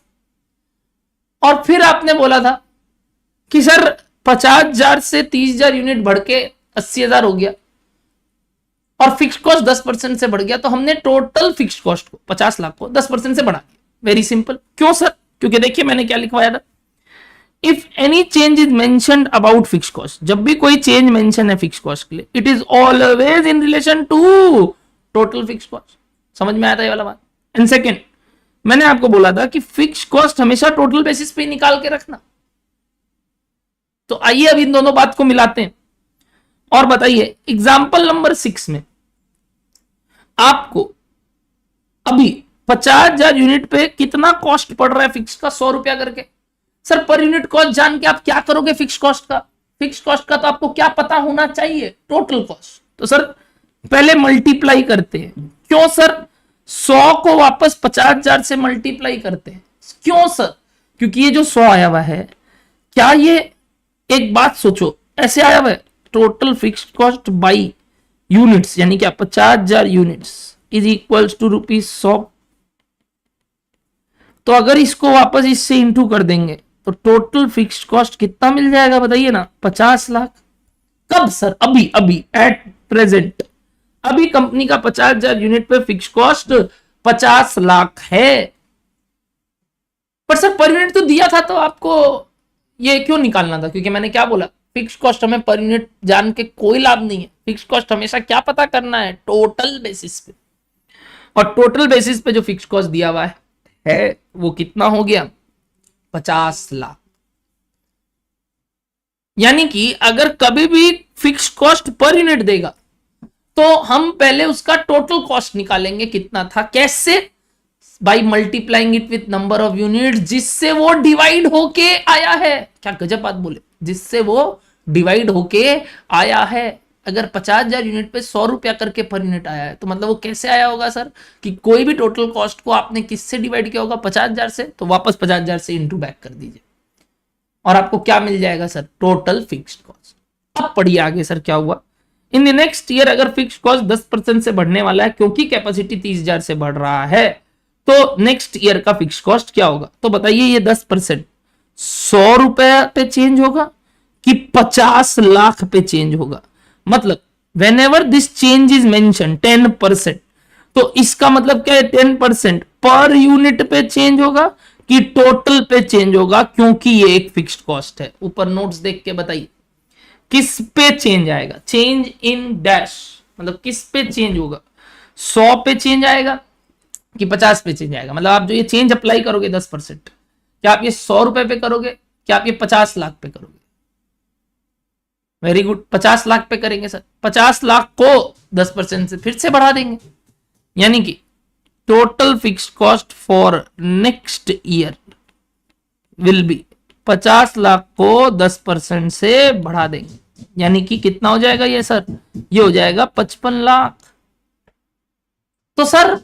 S1: और फिर आपने बोला था कि सर 50,000 से 30,000 यूनिट बढ़ के 80,000 हो गया और फिक्स कॉस्ट 10% से बढ़ गया, तो हमने टोटल फिक्स कॉस्ट को 50 लाख को 10% से बढ़ा दिया। Very simple. क्यों सर? क्योंकि देखिए मैंने क्या लिखवाया था, if any change is mentioned about fix cost, जब भी कोई चेंज मेंशन है फिक्स कॉस्ट के लिए, it is always in relation to total fix cost. समझ में आया था ये वाला बात? एंड सेकेंड, मैंने आपको बोला था कि फिक्स कॉस्ट हमेशा टोटल बेसिस पे निकाल के रखना। तो आइए अब इन दोनों बात को मिलाते हैं और बताइए एग्जाम्पल नंबर 6 में आपको अभी 50,000 यूनिट पे कितना कॉस्ट पड़ रहा है फिक्स का, 100 रुपया करके। सर पर यूनिट कॉस्ट जान के आप क्या करोगे फिक्स कॉस्ट का? फिक्स कॉस्ट का तो आपको क्या पता होना चाहिए, टोटल कॉस्ट। तो सर पहले मल्टीप्लाई करते हैं। क्यों सर? 100 को वापस 50,000 से मल्टीप्लाई करते हैं। क्यों सर? क्योंकि ये जो 100 आया हुआ है, क्या ये, एक बात सोचो, ऐसे आया हुआ है total fix cost by units, यानी क्या 50,000 यूनिट्स इज इक्वल्स टू ₹100। तो अगर इसको वापस इससे इंटू कर देंगे तो टोटल फिक्स्ड कॉस्ट कितना मिल जाएगा बताइए ना, 50 लाख। कब सर? अभी अभी एट प्रेजेंट अभी कंपनी का 50,000 यूनिट पे फिक्स कॉस्ट 50 लाख है। पर सर पर यूनिट तो दिया था, तो आपको ये क्यों निकालना था? क्योंकि मैंने क्या बोला, फिक्स कॉस्ट हमें पर यूनिट जान के कोई लाभ नहीं है। फिक्स कॉस्ट हमेशा क्या पता करना है, टोटल बेसिस पे। और टोटल बेसिस पे जो फिक्स कॉस्ट दिया हुआ है वो कितना हो गया, 50 लाख। यानी कि अगर कभी भी फिक्स कॉस्ट पर यूनिट देगा तो हम पहले उसका टोटल कॉस्ट निकालेंगे कितना था। कैसे? By multiplying it with number of unit जिससे वो डिवाइड होके आया है। क्या गजब बात बोले, जिससे वो डिवाइड होके आया है। अगर 50,000 यूनिट पे 100 रुपया करके पर यूनिट आया है तो मतलब वो कैसे आया होगा सर, कि कोई भी टोटल कॉस्ट को आपने किससे डिवाइड किया होगा, 50,000 से, तो वापस 50,000 से इंटू बैक कर दीजिए और आपको क्या मिल जाएगा सर, टोटल फिक्स्ड कॉस्ट। अब पढ़िए आगे सर क्या हुआ। इन द नेक्स्ट ईयर अगर फिक्स्ड कॉस्ट 10% से बढ़ने वाला है क्योंकि कैपेसिटी 30,000 से बढ़ रहा है, तो नेक्स्ट ईयर का फिक्स्ड कॉस्ट क्या होगा? तो बताइए ये 10% 100 रुपए पे चेंज होगा कि 50 लाख पे चेंज होगा? मतलब when ever this change is mention 10%, तो इसका मतलब क्या है, 10% पर यूनिट पे चेंज होगा कि टोटल पे चेंज होगा, क्योंकि ये एक फिक्स्ड कॉस्ट है। ऊपर नोट्स देख के बताइए किस पे चेंज आएगा, चेंज इन डैश, मतलब किस पे चेंज होगा, 100 पे चेंज आएगा कि 50 पे चेंज आएगा। मतलब आप जो ये चेंज अप्लाई करोगे 10%, क्या आप ये 100 रुपए पे करोगे, क्या आप ये 50 लाख पे करोगे? वेरी गुड, 50 लाख पे करेंगे सर। 50 लाख को 10% से फिर से बढ़ा देंगे, यानी कि total fixed cost for next year will be 50 lakh को 10% से बढ़ा देंगे, यानी कि कितना हो जाएगा ये सर, ये हो जाएगा 55 लाख। तो सर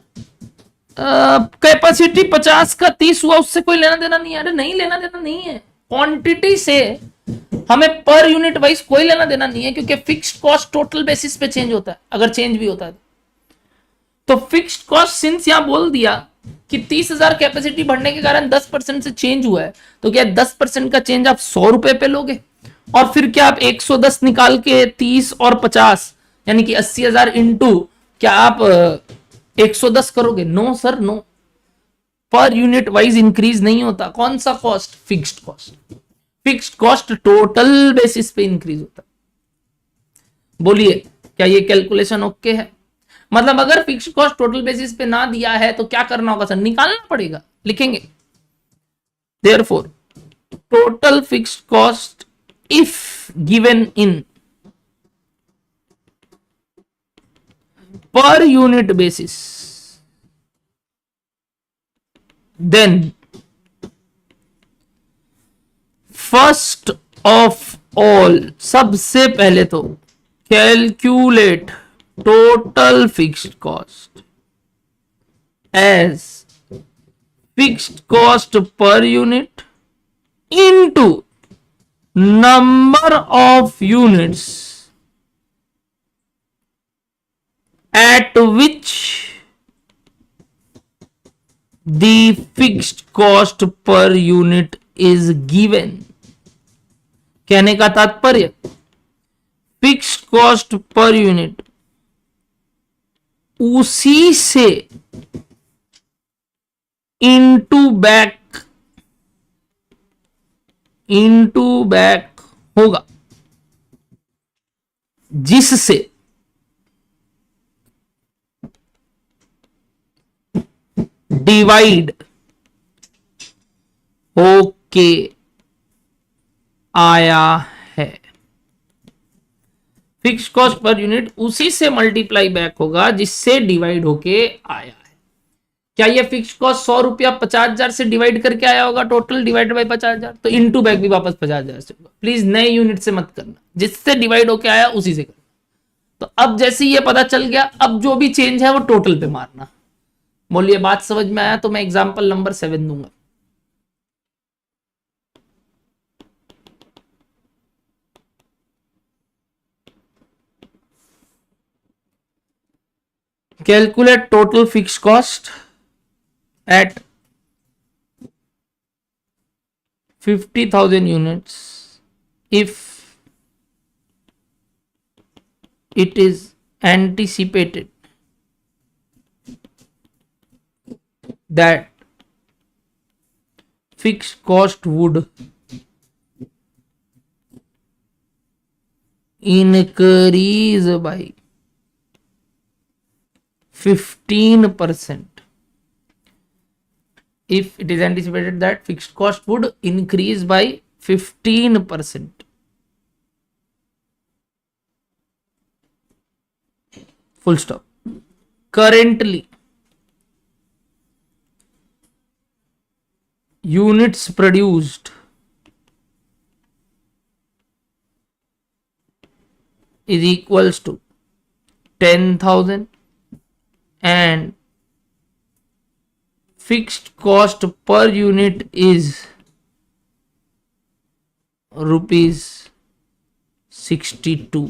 S1: कैपेसिटी 50 का 30 हुआ, उससे कोई लेना देना नहीं है। अरे नहीं, लेना देना नहीं है, क्वांटिटी से हमें पर यूनिट वाइज कोई लेना देना नहीं है, क्योंकि फिक्स्ड कॉस्ट टोटल बेसिस पे चेंज होता है अगर चेंज भी होता है तो। फिक्स्ड कॉस्ट सिंस यहां बोल दिया कि 30,000 कैपेसिटी बढ़ने के कारण 10% से चेंज हुआ है, तो क्या 10% का चेंज आप 100 रुपए पे लोगे और फिर क्या आप 110 निकाल के 30 और 50 यानी कि 80,000 इंटू क्या आप 110 करोगे? No sir no. Per unit wise increase नहीं होता। कौन सा cost? Fixed cost. Fixed cost total basis पे इंक्रीज होता है। बोलिए क्या ये कैलकुलेशन ओके है? मतलब अगर फिक्स्ड कॉस्ट टोटल बेसिस पे ना दिया है तो क्या करना होगा सर? निकालना पड़ेगा। लिखेंगे therefore total fixed cost if given in per unit basis, then first of all, सबसे पहले तो calculate total fixed cost as fixed cost per unit into number of units at which the fixed cost per unit is given। कहने का तात्पर्य fixed cost per unit उसी से into back होगा जिससे डिवाइड होके आया है। फिक्स कॉस्ट पर यूनिट उसी से मल्टीप्लाई बैक होगा जिससे डिवाइड होके आया है। क्या ये फिक्स कॉस्ट 100 रुपया 50,000 से डिवाइड करके आया होगा? टोटल डिवाइड बाई 50,000, तो इनटू बैक भी वापस 50,000 से होगा। प्लीज नए यूनिट से मत करना, जिससे डिवाइड होके आया उसी से करना। तो अब जैसे ये पता चल गया, अब जो भी चेंज है वो टोटल पे मारना। बोलिए बात समझ में आया? तो मैं एग्जांपल नंबर 7 दूंगा। Calculate total fixed cost at 50,000 units if it is anticipated that fixed cost would increase by 15%. If it is anticipated that fixed cost would increase by 15%. Full stop. Currently, units produced is equals to 10,000 and fixed cost per unit is rupees 62।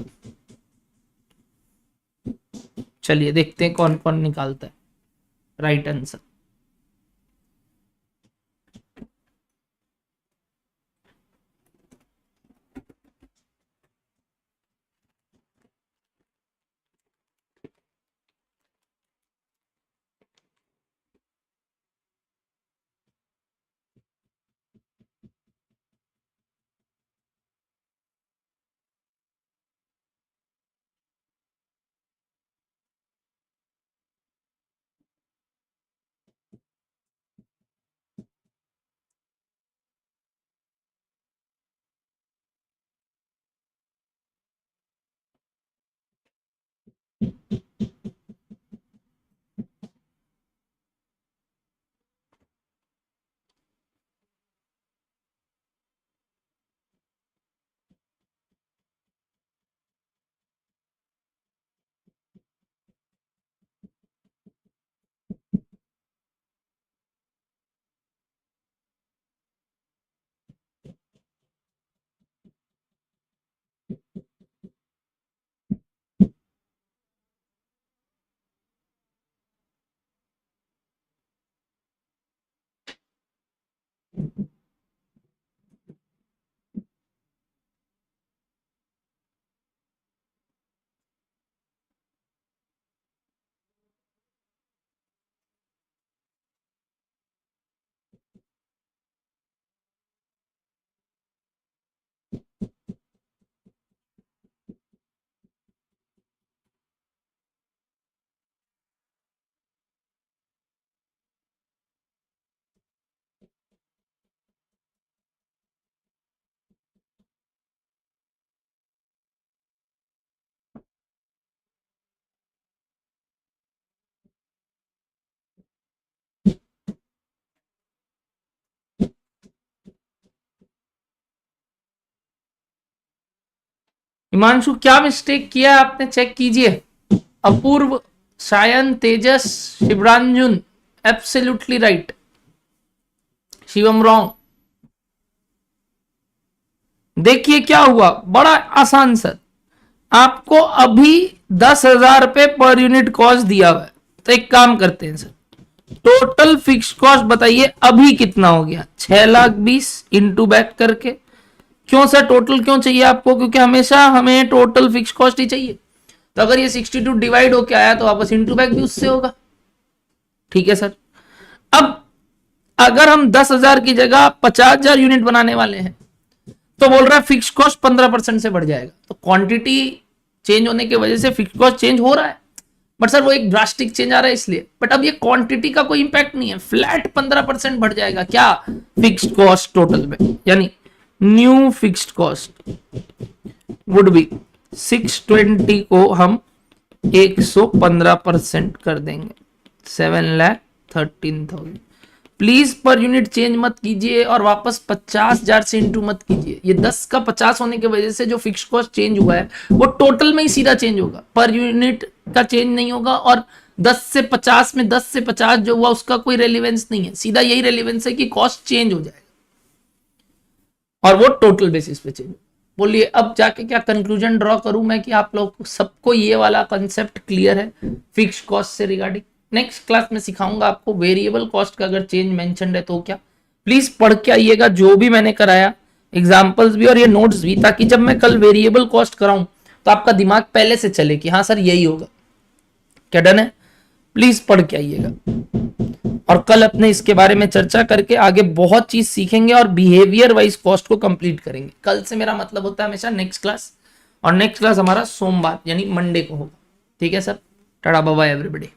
S1: चलिए देखते हैं कौन कौन निकालता है right answer. Himanshu क्या mistake किया है आपने, चेक कीजिए। अपूर्व, सायन, तेजस, शिवरांजुन एब्सोल्युटली राइट, शिवम रॉन्ग। देखिए क्या हुआ, बड़ा आसान सर, आपको अभी 10,000 रुपए पर यूनिट कॉस्ट दिया हुआ है। तो एक काम करते हैं सर, टोटल फिक्स कॉस्ट बताइए अभी कितना हो गया, 6,20,000 इंटू बैक करके। क्यों सर टोटल क्यों चाहिए आपको, क्योंकि हमेशा हमें टोटल फिक्स कॉस्ट ही चाहिए। तो अगर ये 62 डिवाइड होके आया तो वापस इंटू बैक भी उससे होगा। ठीक है सर। अब अगर हम 10,000 की जगह 50,000 यूनिट बनाने वाले हैं तो बोल रहा है फिक्स कॉस्ट 15% से बढ़ जाएगा। तो क्वांटिटी चेंज होने की वजह से फिक्स कॉस्ट चेंज हो रहा है, बट सर वो एक ड्रास्टिक चेंज आ रहा है इसलिए। बट अब ये क्वांटिटी का कोई इंपैक्ट नहीं है, फ्लैट 15% बढ़ जाएगा क्या फिक्स्ड कॉस्ट टोटल में, यानी new fixed cost would be 620 को हम 115% कर देंगे, 7,13,000। प्लीज पर यूनिट चेंज मत कीजिए और वापस 50,000 से इंटू मत कीजिए। ये 10 का 50 होने की वजह से जो फिक्स कॉस्ट चेंज हुआ है वो टोटल में ही सीधा चेंज होगा, पर यूनिट का चेंज नहीं होगा। और 10 से 50 में 10 से 50 जो हुआ उसका कोई रेलिवेंस नहीं है, सीधा यही रेलिवेंस है कि कॉस्ट चेंज हो जाएगा और वो टोटल बेसिस पे चेंज। बोलिए अब जाके क्या कंक्लूजन ड्रॉ करूं मैं कि आप लोग सबको ये वाला कंसेप्ट क्लियर है फिक्स कॉस्ट से रिगार्डिंग। नेक्स्ट क्लास में सिखाऊंगा आपको वेरिएबल कॉस्ट का अगर चेंज मेंशन्ड है तो क्या। प्लीज पढ़ के आइएगा जो भी मैंने कराया, एग्जांपल्स भी और ये नोट्स भी, ताकि जब मैं कल वेरिएबल कॉस्ट कराऊं तो आपका दिमाग पहले से चले कि हाँ सर यही होगा। क्या डन है? प्लीज पढ़ के आइएगा और कल अपने इसके बारे में चर्चा करके आगे बहुत चीज सीखेंगे और बिहेवियर वाइज कॉस्ट को कंप्लीट करेंगे। कल से मेरा मतलब होता है हमेशा नेक्स्ट क्लास, और नेक्स्ट क्लास हमारा सोमवार यानी मंडे को होगा। ठीक है sir, tata bye bye everybody.